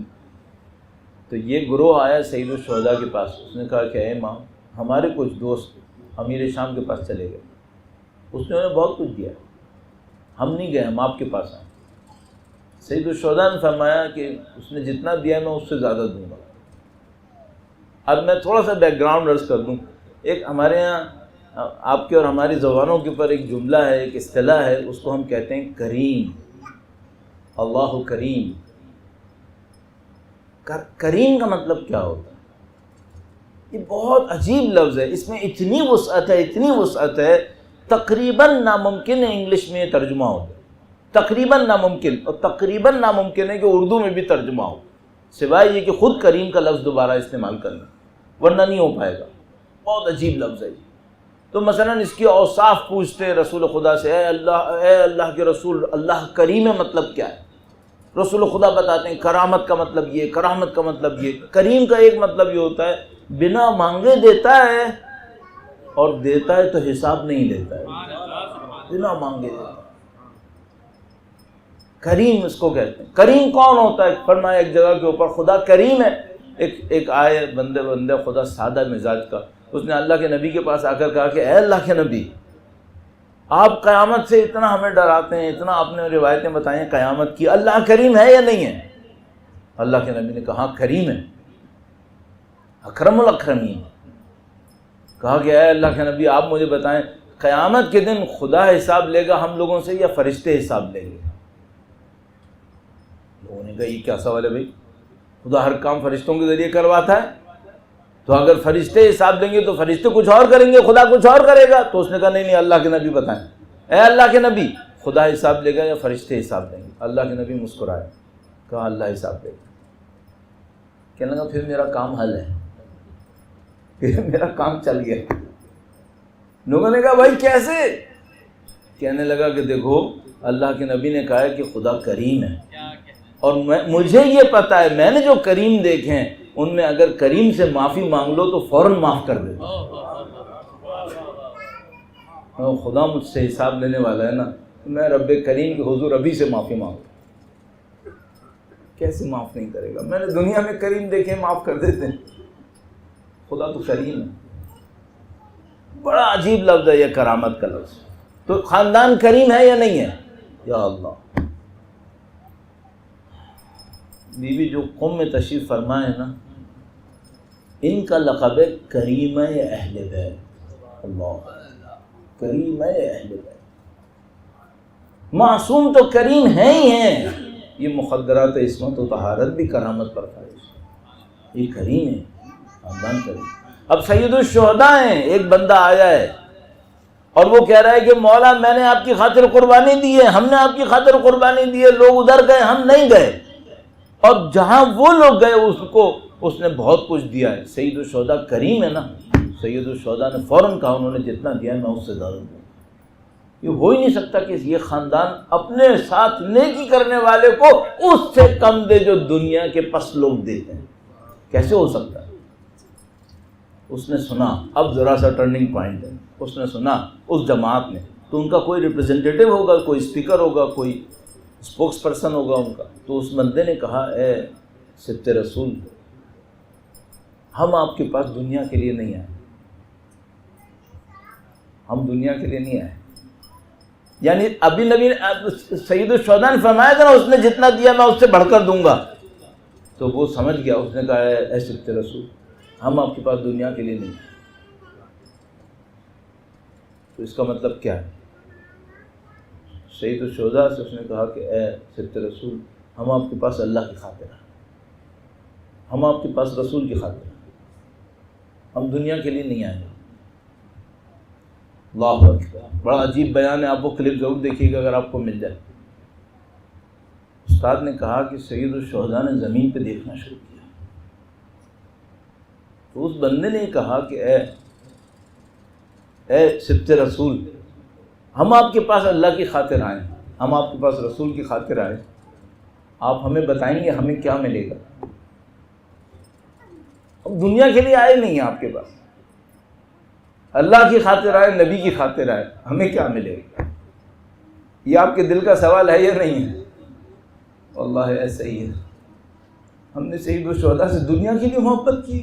تو یہ گروہ آیا سید الشہداء کے پاس، اس نے کہا کہ اے امام، ہمارے کچھ دوست امیر شام کے پاس چلے گئے، اس نے انہیں بہت کچھ دیا، ہم نہیں گئے، ہم آپ کے پاس آئے۔ سید الشہداء نے فرمایا کہ اس نے جتنا دیا میں اس سے زیادہ دوں گا۔ اب میں تھوڑا سا بیک گراؤنڈ عرض کر دوں، ایک ہمارے ہاں آپ کے اور ہماری زبانوں کے اوپر ایک جملہ ہے، ایک اصطلاح ہے، اس کو ہم کہتے ہیں کریم، اللہ کریم۔ کریم کا مطلب کیا ہوتا ہے؟ یہ بہت عجیب لفظ ہے، اس میں اتنی وسعت ہے، اتنی وسعت ہے، تقریباً ناممکن ہے انگلش میں یہ ترجمہ ہو، تقریباً ناممکن، اور تقریباً ناممکن ہے کہ اردو میں بھی ترجمہ ہو، سوائے یہ کہ خود کریم کا لفظ دوبارہ استعمال کرنا، ورنہ نہیں ہو پائے گا، بہت عجیب لفظ ہے۔ تو مثلاً اس کی اوصاف پوچھتے رسول خدا سے، اے اللہ کے رسول، اللہ کریم ہے مطلب کیا ہے؟ رسول خدا بتاتے ہیں کرامت کا مطلب یہ، کرامت کا مطلب یہ۔ کریم کا ایک مطلب یہ ہوتا ہے بنا مانگے دیتا ہے، اور دیتا ہے تو حساب نہیں لیتا ہے، بنا مانگے دیتا ہے۔ کریم اس کو کہتے ہیں۔ کریم کون ہوتا ہے؟ فرمایا ایک جگہ کے اوپر خدا کریم ہے۔ ایک آئے بندے خدا سادہ مزاج کا، اس نے اللہ کے نبی کے پاس آ کر کہا کہ اے اللہ کے نبی، آپ قیامت سے اتنا ہمیں ڈراتے ہیں، اتنا آپ نے روایتیں بتائی ہیں قیامت کی، اللہ کریم ہے یا نہیں ہے؟ اللہ کے نبی نے کہا کریم ہے، اکرم الاکرمین۔ کہا کہ اے اللہ کے نبی آپ مجھے بتائیں قیامت کے دن خدا حساب لے گا ہم لوگوں سے یا فرشتے حساب لیں گے؟ لوگوں نے کہا یہ کیا سوال ہے بھائی، خدا ہر کام فرشتوں کے ذریعے کرواتا ہے، تو اگر فرشتے حساب دیں گے تو فرشتے کچھ اور کریں گے، خدا کچھ اور کرے گا؟ تو اس نے کہا نہیں اللہ کے نبی بتائیں، اے اللہ کے نبی خدا حساب لے گا یا فرشتے حساب دیں گے؟ اللہ کے نبی مسکرائے، کہا اللہ حساب دے گا۔ کہنے لگا پھر میرا کام حل ہے، پھر میرا کام چل گیا۔ لوگوں نے کہا بھائی کیسے؟ کہنے لگا کہ دیکھو اللہ کے نبی نے کہا ہے کہ خدا کریم ہے، اور مجھے یہ پتا ہے میں نے جو کریم دیکھے ہیں ان میں اگر کریم سے معافی مانگ لو تو فوراً معاف کر دیتا۔ خدا مجھ سے حساب لینے والا ہے نا، میں رب کریم کے حضور ابھی سے معافی مانگتا، کیسے معاف نہیں کرے گا؟ میں نے دنیا میں کریم دیکھے معاف کر دیتے ہیں، خدا تو کریم ہے۔ بڑا عجیب لفظ ہے یہ کرامت کا لفظ۔ تو خاندان کریم ہے یا نہیں ہے؟ یا اللہ، بی بی جو قوم میں تشریف فرمائے نا، ان کا لقب ہے کریم اہل بیت۔ اللہ، کریم اہل بیت۔ معصوم تو کریم ہیں ہی ہیں، یہ مخدرات عصمت و طہارت بھی کرامت پر فائز، یہ کریم ہے، خاندان کریم۔ اب سید الشہداء ہیں، ایک بندہ آیا ہے اور وہ کہہ رہا ہے کہ مولا میں نے آپ کی خاطر قربانی دی ہے، ہم نے آپ کی خاطر قربانی دی ہے، لوگ ادھر گئے ہم نہیں گئے، اور جہاں وہ لوگ گئے اس نے بہت کچھ دیا ہے۔ سید الشہداء کریم ہے نا، سید الشہداء نے فوراً کہا انہوں نے جتنا دیا ہے میں اس سے زیادہ دوں۔ یہ ہو ہی نہیں سکتا کہ یہ خاندان اپنے ساتھ نیکی کرنے والے کو اس سے کم دے جو دنیا کے پس لوگ دیتے ہیں، کیسے ہو سکتا ہے؟ اس نے سنا، اب ذرا سا ٹرننگ پوائنٹ ہے، اس نے سنا اس جماعت نے، تو ان کا کوئی ریپرزینٹیٹیو ہوگا، کوئی اسپیکر ہوگا، کوئی اسپوکس پرسن ہوگا ان کا، تو اس بندے نے کہا اے سبت رسول، ہم آپ کے پاس دنیا کے لیے نہیں آئے، ہم دنیا کے لیے نہیں آئے۔ یعنی ابھی نبی سید الشہداء نے فرمایا تھا نا اس نے جتنا دیا میں اس سے بڑھ کر دوں گا، تو وہ سمجھ گیا، اس نے کہا اے سبت رسول ہم آپ کے پاس دنیا کے لیے نہیں آئے۔ تو اس کا مطلب کیا ہے؟ سید الشہداء سے اس نے کہا کہ اے سبت رسول ہم آپ کے پاس اللہ کی خاطر ہیں، ہم آپ کے پاس رسول کی خاطر ہیں، ہم دنیا کے لیے نہیں آئے۔ اللہ اکبر، بڑا عجیب بیان ہے، آپ وہ کلپ ضرور دیکھیے گا اگر آپ کو مل جائے۔ استاد نے کہا کہ سید الشہداء نے زمین پہ دیکھنا شروع کیا، تو اس بندے نے کہا کہ اے سبت رسول ہم آپ کے پاس اللہ کی خاطر آئے، ہم آپ کے پاس رسول کی خاطر آئے، آپ ہمیں بتائیں گے ہمیں کیا ملے گا؟ ہم دنیا کے لیے آئے نہیں ہیں آپ کے پاس، اللہ کی خاطر آئے، نبی کی خاطر آئے، ہمیں کیا ملے گا؟ یہ آپ کے دل کا سوال ہے یا نہیں ہے؟ واللہ ایسا ہی ہے۔ ہم نے سید الشہداء سے دنیا کے لیے محبت کی،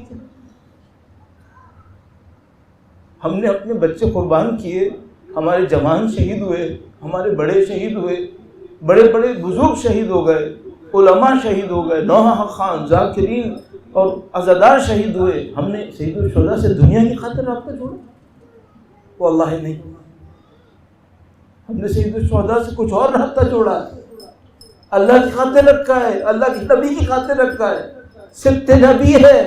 ہم نے اپنے بچے قربان کیے، ہمارے جوان شہید ہوئے، ہمارے بڑے شہید ہوئے، بڑے بڑے بزرگ شہید ہو گئے، علماء شہید ہو گئے، نوحہ حق خان، ذاکرین اور عزادار شہید ہوئے، ہم نے سید الشہداء سے دنیا کی خاطر رابطہ جوڑا؟ واللہ نہیں، ہم نے سید الشہداء سے کچھ اور رابطہ جوڑا ہے، اللہ کی خاطر رکھا ہے، اللہ کی نبی کی خاطر رکھا ہے، سبت نبی ہے،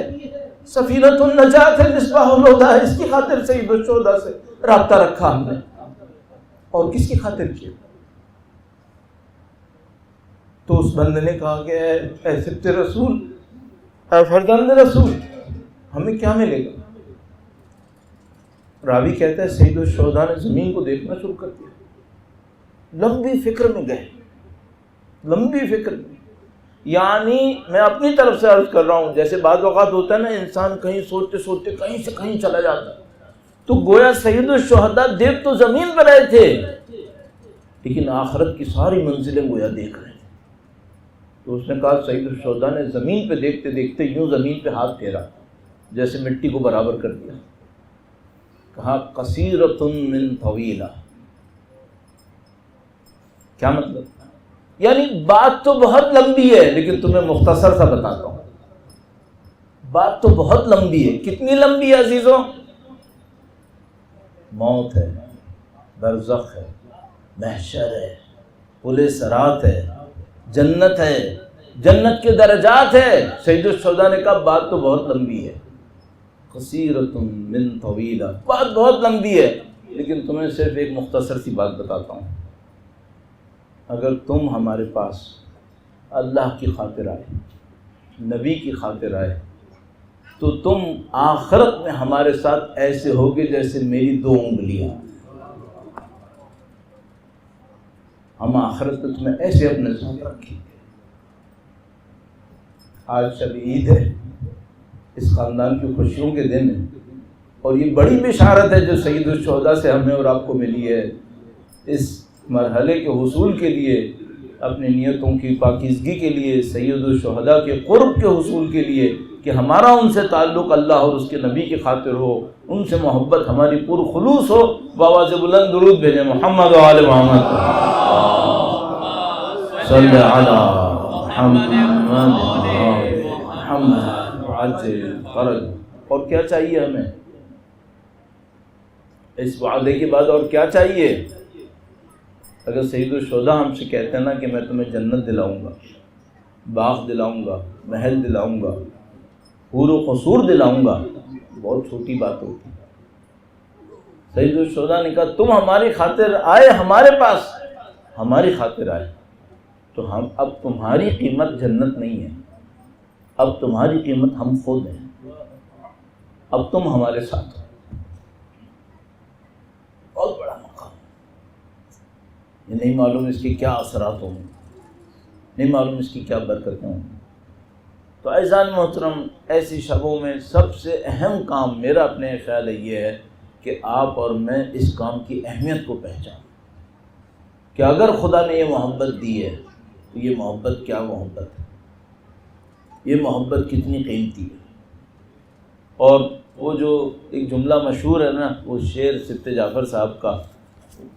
سفینۃ النجات ہے، مصباح الہدیٰ ہے، اس کی خاطر سید الشہداء سے رابطہ رکھا ہم نے، اور کس کی خاطر کیا؟ تو اس بندے نے کہا کہ اے سبت رسول، اے فرزند رسول ہمیں کیا ملے گا؟ راوی کہتا ہے سید الشہداء نے زمین کو دیکھنا شروع کر دیا، لمبی فکر میں گئے، لمبی فکر میں، یعنی میں اپنی طرف سے عرض کر رہا ہوں، جیسے بعض اوقات ہوتا ہے نا انسان کہیں سوچتے سوچتے کہیں سے کہیں چلا جاتا ہے، تو گویا سید الشہداء دیکھ تو زمین پہ رہے تھے لیکن آخرت کی ساری منزلیں گویا دیکھ رہے تھے۔ تو اس نے کہا سید الشہداء نے زمین پہ دیکھتے دیکھتے یوں زمین پہ ہاتھ پھیرا، جیسے مٹی کو برابر کر دیا، کہا قصیرۃ من طویلہ۔ کیا مطلب؟ یعنی بات تو بہت لمبی ہے لیکن تمہیں مختصر سا بتاتا ہوں۔ بات تو بہت لمبی ہے، کتنی لمبی ہے عزیزوں؟ موت ہے، برزخ ہے، محشر ہے، پل صراط ہے، جنت ہے، جنت کے درجات ہے۔ سید الشہداء نے کہا بات تو بہت لمبی ہے، قصیرۃ من طویلہ، بات بہت لمبی ہے لیکن تمہیں صرف ایک مختصر سی بات بتاتا ہوں۔ اگر تم ہمارے پاس اللہ کی خاطر آئے، نبی کی خاطر آئے، تو تم آخرت میں ہمارے ساتھ ایسے ہوگے جیسے میری 2 انگلیاں۔ ہم آخرت میں تمہیں ایسے اپنے ساتھ رکھیں گے۔ آج شب عید ہے، اس خاندان کی خوشیوں کے دن ہے، اور یہ بڑی بشارت ہے جو سید الشہداء سے ہمیں اور آپ کو ملی ہے۔ اس مرحلے کے حصول کے لیے، اپنی نیتوں کی پاکیزگی کے لیے، سید الشہداء کے قرب کے حصول کے لیے کہ ہمارا ان سے تعلق اللہ اور اس کے نبی کی خاطر ہو، ان سے محبت ہماری پر خلوص ہو، بآواز بلند درود بھیجیں محمد و آل محمد صلی علی محمد محمد عجل فرج۔ اور کیا چاہیے ہمیں اس وعدے کے بعد؟ اور کیا چاہیے؟ اگر سید الشہداء ہم سے کہتے ہیں نا کہ میں تمہیں جنت دلاؤں گا، باغ دلاؤں گا، محل دلاؤں گا، حور و قصور دلاؤں گا، بہت چھوٹی بات ہوتی ہے۔ سید الشہداء نے کہا تم ہماری خاطر آئے، ہمارے پاس ہماری خاطر آئے، تو ہم اب تمہاری قیمت جنت نہیں ہے، اب تمہاری قیمت ہم خود ہیں، اب تم ہمارے ساتھ ہو۔ بہت بڑا مقام، یہ نہیں معلوم اس کے کیا اثرات ہوں گے، نہیں معلوم اس کی کیا برکتیں ہوں گی۔ تو عزیزان محترم، ایسی شبوں میں سب سے اہم کام میرا اپنے خیال یہ ہے کہ آپ اور میں اس کام کی اہمیت کو پہچانیں کہ اگر خدا نے یہ محبت دی ہے تو یہ محبت کیا محبت ہے، یہ محبت کتنی قیمتی ہے۔ اور وہ جو ایک جملہ مشہور ہے نا، وہ شعر سبط جعفر صاحب کا،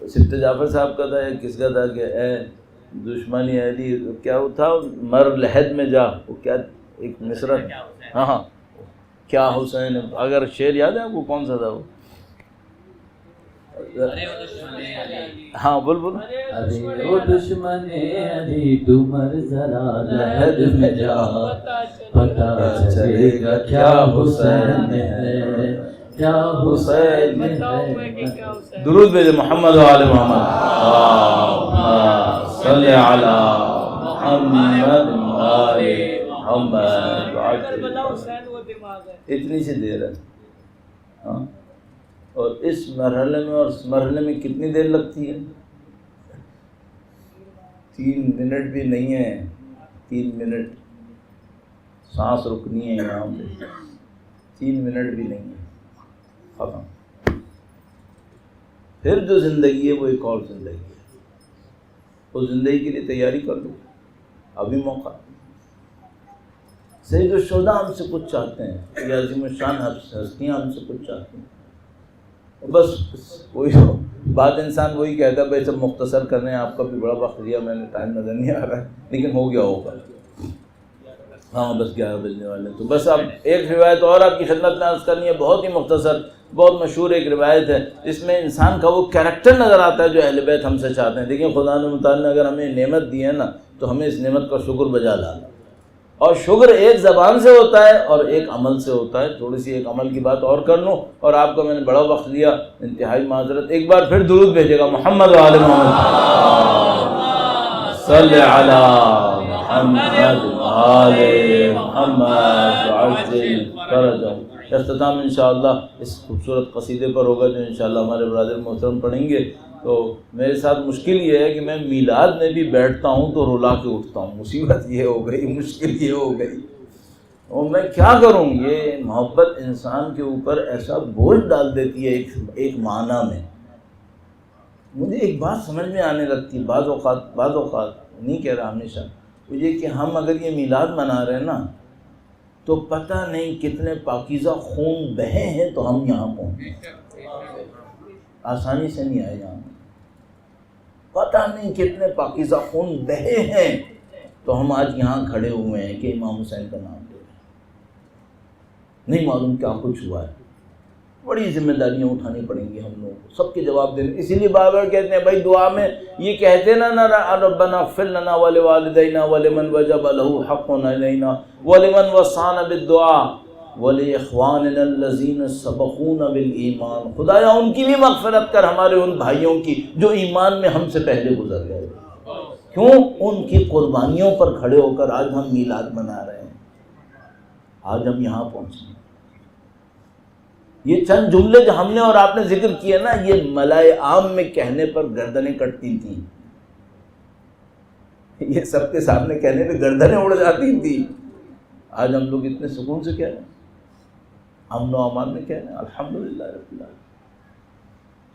سبط جعفر صاحب کا تھا، کس کا تھا کہ اے دشمنی علی، کیا وہ تھا، مر لحد میں جا، وہ کیا ایک مصرع، ہاں کیا حسین، اگر شعر یاد ہے آپ کو کون سا تھا وہ؟ ہاں بول بول، ارے او دشمن علی تو مر ذرا لحد میں جا، پتہ چلے گا کیا حسین ہے، کیا حسین ہے۔ درود بھیجے محمد و آل محمد، صلی علی محمد و آل محمد۔ اتنی سی دیر ہے، ہاں، اور اس مرحلے میں، اور اس مرحلے میں کتنی دیر لگتی ہے؟ 3 منٹ بھی نہیں ہے، 3 منٹ سانس رکنی ہے یہاں پہ، 3 منٹ بھی نہیں ہے، ختم۔ پھر جو زندگی ہے وہ ایک اور زندگی ہے، اس زندگی کے لیے تیاری کر لو، ابھی موقع۔ سید الشہداء ہم سے کچھ چاہتے ہیں، یہ عظیم الشان ہستیاں ہم سے کچھ چاہتی ہیں، بس وہی بات انسان وہی کہتا ہے بھائی سب مختصر کر رہے ہیں، آپ کا بھی بڑا وقت لیا، میں نے ٹائم نظر نہیں آ رہا ہے، لیکن ہو گیا ہوگا، ہاں بس 11 بجنے والے۔ تو بس اب ایک روایت اور آپ کی خدمت میں عرض کرنی ہے، بہت ہی مختصر، بہت مشہور ایک روایت ہے، اس میں انسان کا وہ کیریکٹر نظر آتا ہے جو اہل بیت ہم سے چاہتے ہیں۔ دیکھیں خدا متعال نے اگر ہمیں نعمت دی ہے نا، تو ہمیں اس نعمت کا شکر بجا لانا، اور شکر ایک زبان سے ہوتا ہے اور ایک عمل سے ہوتا ہے۔ تھوڑی سی ایک عمل کی بات اور کر لوں، اور آپ کو میں نے بڑا وقت لیا، انتہائی معذرت۔ ایک بار پھر درود بھیجے گا محمد و آل محمد، صلی علی محمد و آل محمد وعجل فرجهم۔ اختتام انشاءاللہ اس خوبصورت قصیدے پر ہوگا جو انشاءاللہ ہمارے برادر محترم پڑھیں گے. تو میرے ساتھ مشکل یہ ہے کہ میں میلاد میں بھی بیٹھتا ہوں تو رلا کے اٹھتا ہوں. مصیبت یہ ہو گئی, مشکل یہ ہو گئی, اور میں کیا کروں. یہ محبت انسان کے اوپر ایسا بوجھ ڈال دیتی ہے ایک معنی میں. مجھے ایک بات سمجھ میں آنے لگتی ہے بعض اوقات نہیں کہہ رہا ہمیشہ, وہ یہ کہ ہم اگر یہ میلاد منا رہے ہیں نا تو پتہ نہیں کتنے پاکیزہ خون بہے ہیں تو ہم یہاں پہنچے. آسانی سے نہیں آئے یہاں. پتہ نہیں کتنے پاکیزہ خون بہے ہیں تو ہم آج یہاں کھڑے ہوئے ہیں کہ امام حسین کا نام لے رہے ہیں. نہیں معلوم کیا کچھ ہوا ہے. بڑی ذمہ داریاں اٹھانی پڑیں گی ہم لوگوں کو, سب کے جواب دینے. اسی لیے بار بار کہتے ہیں بھائی دعا میں یہ کہتے نا ربنا اغفر لنا ولوالدینا ولمن وجب له حق علینا ولمن وصانا بالدعاء ولاخواننا الذین سبقونا بالایمان. خدایا ان کی بھی مغفرت کر, ہمارے ان بھائیوں کی جو ایمان میں ہم سے پہلے گزر گئے. کیوں؟ ان کی قربانیوں پر کھڑے ہو کر آج ہم میلاد منا رہے ہیں, آج ہم یہاں پہنچے. یہ چند جملے جو ہم نے اور آپ نے ذکر کیے نا, یہ ملائے عام میں کہنے پر گردنیں کٹتی تھیں, یہ سب کے سامنے کہنے پہ گردنیں اڑ جاتی تھیں. آج ہم لوگ اتنے سکون سے کہہ رہے ہیں, امن و امان میں کہہ رہے ہیں الحمدللہ رب العالمین.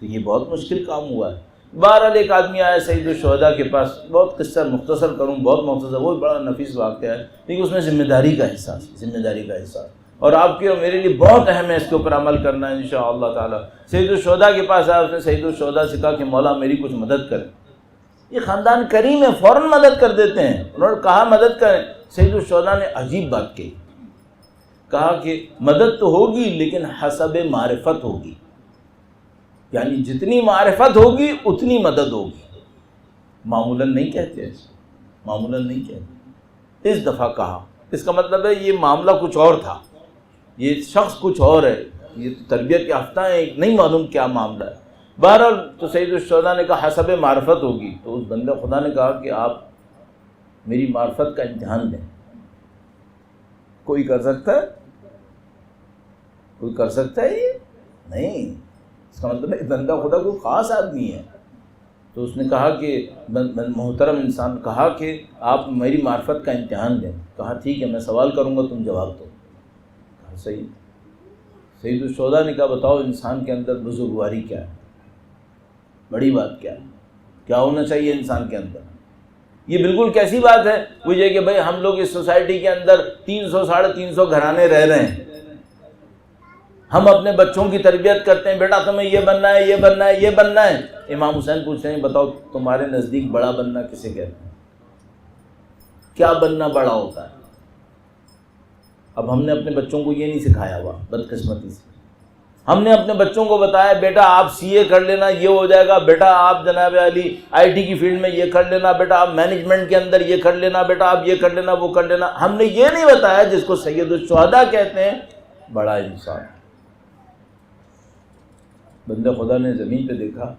تو یہ بہت مشکل کام ہوا ہے. بہرحال ایک آدمی آیا سید الشہداء کے پاس, بہت قصہ مختصر کروں, بہت مختصر, وہ بڑا نفیس واقعہ ہے لیکن اس میں ذمہ داری کا احساس, اور آپ کے اور میرے لیے بہت اہم ہے اس کے اوپر عمل کرنا ہے انشاءاللہ تعالی. سید الشہداء کے پاس آیا, اس نے سید الشہداء سے کہا کہ مولا میری کچھ مدد کریں. یہ خاندان کریم ہے, فوراً مدد کر دیتے ہیں. انہوں نے کہا مدد کریں. سید الشہداء نے عجیب بات کہی, کہا کہ مدد تو ہوگی لیکن حسب معرفت ہوگی, یعنی جتنی معرفت ہوگی اتنی مدد ہوگی. معمولاً نہیں کہتے ایسے, معمولاً نہیں کہتے. اس دفعہ کہا, اس کا مطلب ہے یہ معاملہ کچھ اور تھا, یہ شخص کچھ اور ہے, یہ تربیت یافتہ ہے, نہیں معلوم کیا معاملہ ہے. بہرحال تو سید الشہداء نے کہا حسب معرفت ہوگی. تو اس بندے خدا نے کہا کہ آپ میری معرفت کا امتحان لیں. کوئی کر سکتا ہے؟ کوئی کر سکتا ہے یہ؟ نہیں. اس کا مطلب ہے بندہ خدا کوئی خاص آدمی ہے. تو اس نے کہا کہ محترم انسان, کہا کہ آپ میری معرفت کا امتحان لیں. کہا ٹھیک ہے میں سوال کروں گا, تم جواب دو. کہا صحیح. سید الشہداء نے کہا بتاؤ انسان کے اندر بزرگواری کیا ہے, بڑی بات کیا ہے, کیا ہونا چاہیے انسان کے اندر. یہ بالکل کیسی بات ہے, وہ یہ کہ بھائی ہم لوگ اس سوسائٹی کے اندر 300-350 گھرانے رہ رہے ہیں, ہم اپنے بچوں کی تربیت کرتے ہیں, بیٹا تمہیں یہ بننا ہے, یہ بننا ہے, یہ بننا ہے. امام حسین پوچھتے ہیں بتاؤ تمہارے نزدیک بڑا بننا کسے کہتے ہیں, کیا بننا بڑا ہوتا ہے. اب ہم نے اپنے بچوں کو یہ نہیں سکھایا ہوا, بدقسمتی سے. ہم نے اپنے بچوں کو بتایا بیٹا آپ CA کر لینا یہ ہو جائے گا, بیٹا آپ جناب علی IT کی فیلڈ میں یہ کر لینا, بیٹا آپ مینجمنٹ کے اندر یہ کر لینا, بیٹا آپ یہ کر لینا, وہ کر لینا. ہم نے یہ نہیں بتایا جس کو سید الشہداء کہتے ہیں بڑا انسان. بندے خدا نے زمین پہ دیکھا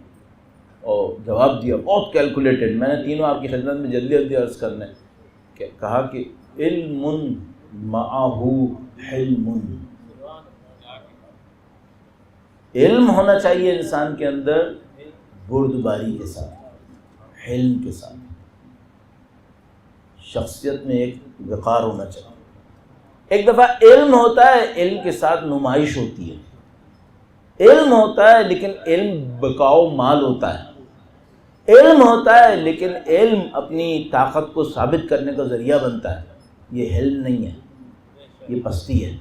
اور جواب دیا بہت کیلکولیٹڈ. میں نے تینوں آپ کی خدمت میں جلدی جلدی عرض کرنا ہے. کہا کہ علم معہ حلم, علم ہونا چاہیے انسان کے اندر بردباری کے ساتھ, حلم کے ساتھ. شخصیت میں ایک وقار ہونا چاہیے. ایک دفعہ علم ہوتا ہے, علم کے ساتھ نمائش ہوتی ہے. علم ہوتا ہے لیکن علم بقاؤ مال ہوتا ہے. علم ہوتا ہے لیکن علم اپنی طاقت کو ثابت کرنے کا ذریعہ بنتا ہے. یہ علم نہیں ہے, یہ پستی ہے.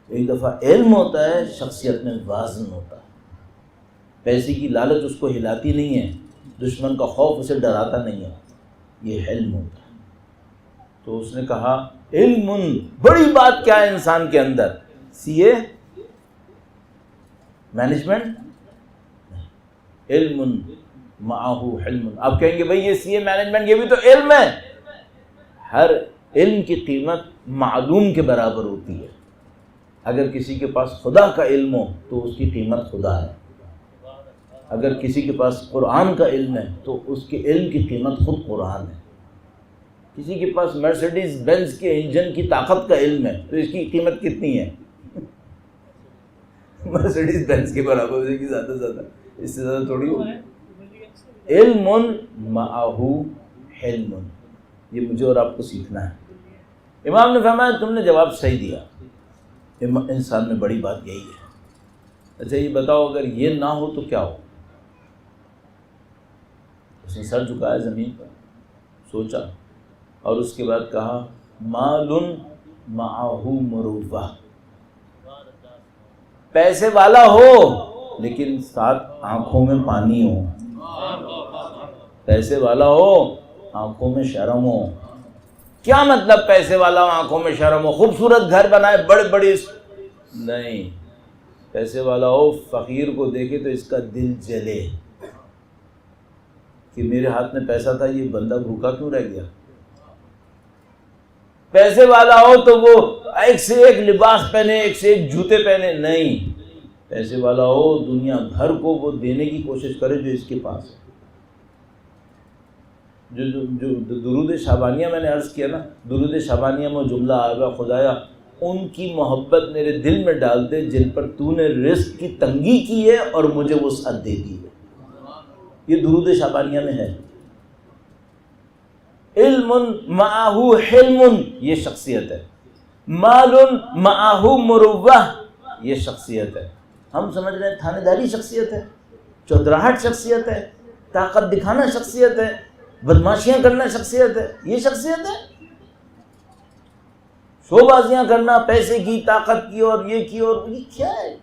ایک دفعہ علم ہوتا ہے, شخصیت میں وازن ہوتا ہے. پیسے کی لالچ اس کو ہلاتی نہیں ہے, دشمن کا خوف اسے ڈراتا نہیں ہے, یہ علم ہوتا ہے. تو اس نے کہا علم, بڑی بات کیا ہے انسان کے اندر, CA مینجمنٹ, علم معہ حلم. آپ کہیں گے بھئی یہ CA مینجمنٹ یہ بھی تو علم ہے. ہر علم کی قیمت معلوم کے برابر ہوتی ہے. اگر کسی کے پاس خدا کا علم ہو تو اس کی قیمت خدا ہے. اگر کسی کے پاس قرآن کا علم ہے تو اس کے علم کی قیمت خود قرآن ہے. کسی کے پاس مرسیڈیز بینز کے انجن کی طاقت کا علم ہے تو اس کی قیمت کتنی ہے؟ مرسیڈیز بینز کے برابر ہو جائے گی زیادہ سے زیادہ، اس سے زیادہ تھوڑی ہوگی. علم معہ حلم، یہ مجھے اور آپ کو سیکھنا ہے. امام نے فرمایا تم نے جواب صحیح دیا، انسان میں بڑی بات یہی ہے. اچھا یہ بتاؤ اگر یہ نہ ہو تو کیا ہو؟ اس نے سر جھکایا زمین پر، سوچا اور اس کے بعد کہا مال معہ مروہ، پیسے والا ہو لیکن ساتھ آنکھوں میں پانی ہو. پیسے والا ہو آنکھوں میں شرم ہو. کیا مطلب پیسے والا ہو آنکھوں میں شرم ہو؟ خوبصورت گھر بنائے بڑے بڑے نہیں، پیسے والا ہو فقیر کو دیکھے تو اس کا دل جلے کہ میرے ہاتھ میں پیسہ تھا، یہ بندہ بھوکا کیوں رہ گیا. پیسے والا ہو تو وہ ایک سے ایک لباس پہنے، ایک سے ایک جوتے پہنے نہیں. پیسے والا ہو دنیا بھر کو وہ دینے کی کوشش کرے جو اس کے پاس ہے. جو درود شعبانیہ میں نے عرض کیا نا، درود شعبانیہ میں جملہ آئے خدایا ان کی محبت میرے دل میں ڈال دے جن پر تو نے رزق کی تنگی کی ہے اور مجھے وسعت دے دی ہے. یہ درود شعبانیہ میں ہے. علم معہ حلم یہ شخصیت ہے. مال معہ مروہ یہ شخصیت ہے. ہم سمجھ رہے ہیں تھانے داری شخصیت ہے، چودراہٹ شخصیت ہے، طاقت دکھانا شخصیت ہے، بدماشیاں کرنا شخصیت ہے. یہ شخصیت ہے؟ شو بازیاں کرنا پیسے کی، طاقت کی اور یہ کی، اور یہ کیا ہے؟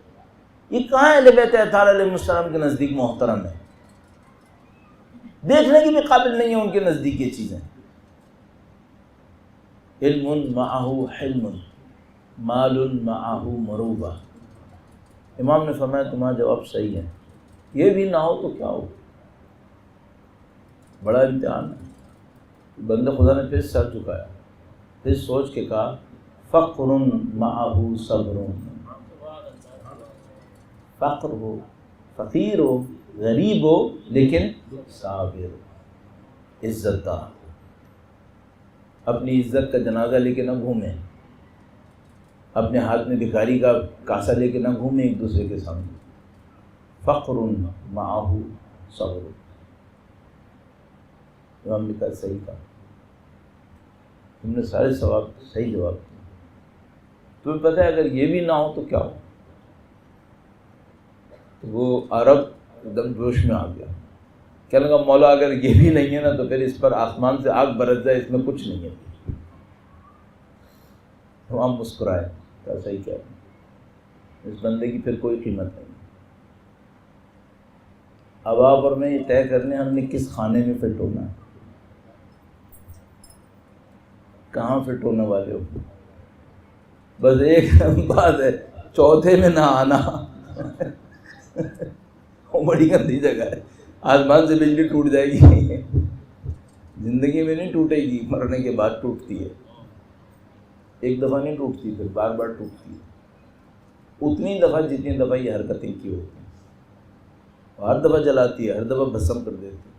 یہ کہاں اہل بیت اطہار علیہ السلام کے نزدیک محترم ہے؟ دیکھنے کی بھی قابل نہیں ہے ان کے نزدیک یہ چیزیں. علم معہ حلم مال معہ مروہ. امام نے فرمایا تمہارا جواب صحیح ہے، یہ بھی نہ ہو تو کیا ہو؟ بڑا امتحان ہے. بندہ خدا نے پھر سر جھکایا، پھر سوچ کے کہا فقر معہ صبر. فقر ہو، فقیر ہو، غریب ہو لیکن صابر ہو، عزت دار. اپنی عزت کا جنازہ لے کے نہ گھومیں، اپنے ہاتھ میں بھکاری کا کاسا لے کے نہ گھومیں ایک دوسرے کے سامنے. فقر معہ صبر. امام نے کہا صحیح کہا، تم نے سارے سوال صحیح جواب دیا. تمہیں پتہ ہے اگر یہ بھی نہ ہو تو کیا ہو؟ تو وہ عرب ایک دم جوش میں آ گیا، کہنے لگا مولا اگر یہ بھی نہیں ہے نا تو پھر اس پر آسمان سے آگ برس جائے، اس میں کچھ نہیں ہے. ہم مسکرائے، کہا صحیح کہہ رہے ہیں، اس بندے کی پھر کوئی قیمت نہیں. اب آپ اور میں یہ طے کرنے ہم نے کس خانے میں فٹ ہونا ہے، کہاں فٹ ہونے والے ہو. بس ایک بات ہے، چوتھے میں نہ آنا. وہ بڑی گندی جگہ ہے، آسمان سے بجلی ٹوٹ جائے گی. زندگی میں نہیں ٹوٹے گی، مرنے کے بعد ٹوٹتی ہے. ایک دفعہ نہیں ٹوٹتی، پھر بار بار ٹوٹتی ہے. اتنی دفعہ جتنی دفعہ یہ حرکتیں کی ہوتی ہیں. ہر دفعہ جلاتی ہے، ہر دفعہ بھسم کر دیتی ہے.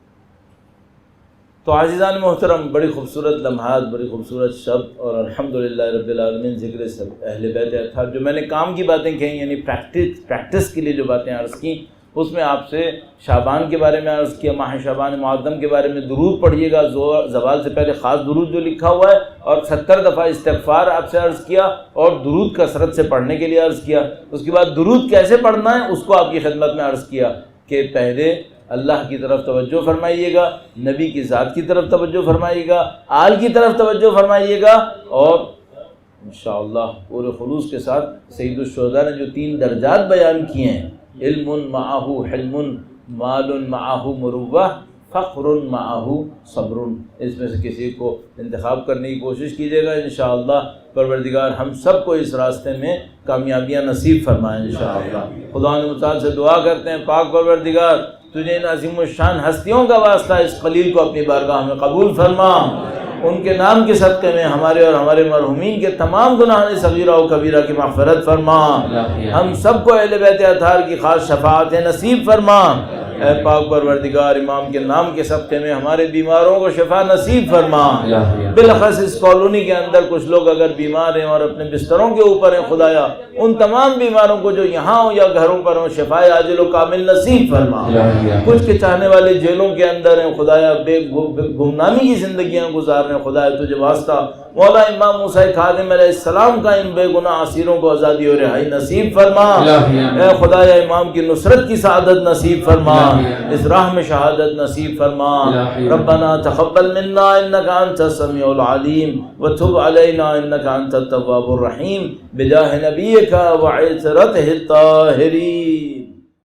تو عزیزان محترم، بڑی خوبصورت لمحات، بڑی خوبصورت شب، اور الحمدللہ رب العالمین ذکر سب اہل بیت اطہار. جو میں نے کام کی باتیں کہیں یعنی پریکٹس کے لیے جو باتیں عرض کی، اس میں آپ سے شعبان کے بارے میں عرض کیا، ماہ شعبان معظم کے بارے میں درود پڑھیے گا، زوال سے پہلے خاص درود جو لکھا ہوا ہے، اور 70 دفعہ استغفار آپ سے عرض کیا، اور درود کثرت سے پڑھنے کے لیے عرض کیا. اس کے بعد درود کیسے پڑھنا ہے اس کو آپ کی خدمت میں عرض کیا کہ پہلے اللہ کی طرف توجہ فرمائیے گا، نبی کی ذات کی طرف توجہ فرمائیے گا، آل کی طرف توجہ فرمائیے گا، اور انشاءاللہ پورے خلوص کے ساتھ سید الشہداء نے جو 3 درجات بیان کیے ہیں، علم معہ حلم مال معہ مروہ فقر معہ صبر، اس میں سے کسی کو انتخاب کرنے کی کوشش کیجیے گا. انشاءاللہ پروردگار ہم سب کو اس راستے میں کامیابیاں نصیب فرمائیں انشاءاللہ. خدا نے متعال سے دعا کرتے ہیں، پاک پروردگار تجھے ان عظیم الشان ہستیوں کا واسطہ اس قلیل کو اپنی بارگاہ میں قبول فرما. ان کے نام کے صدقے میں ہمارے اور ہمارے مرحومین کے تمام گناہان صغیرہ و کبیرہ کی مغفرت فرما. ہم سب کو اہل بیت اطہار کی خاص شفاعت نصیب فرما. اے پاک پروردگار امام کے نام کے صدقے میں ہمارے بیماروں کو شفا نصیب فرما. بالخص اس کالونی کے اندر کچھ لوگ اگر بیمار ہیں اور اپنے بستروں کے اوپر ہیں، خدایا ان تمام بیماروں کو جو یہاں ہوں یا گھروں پر ہوں شفا عاجل و کامل نصیب فرما. کچھ کے چاہنے والے جیلوں کے اندر ہیں، خدایا بے گمنامی کی زندگیاں گزار رہے ہیں، خدایا تجھے واسطہ مولا امام موسیٰ کاظم علیہ السلام کا ان بے گناہ اسیروں کو آزادی اور رہائی نصیب فرما. اے خدایا امام کی نصرت کی سعادت نصیب فرما، اس راہ میں شہادت نصیب فرما. ربنا تقبل منا انك انت السميع العليم وتب علينا انك انت التواب الرحيم بجاه نبيك وعترته الطاهرين.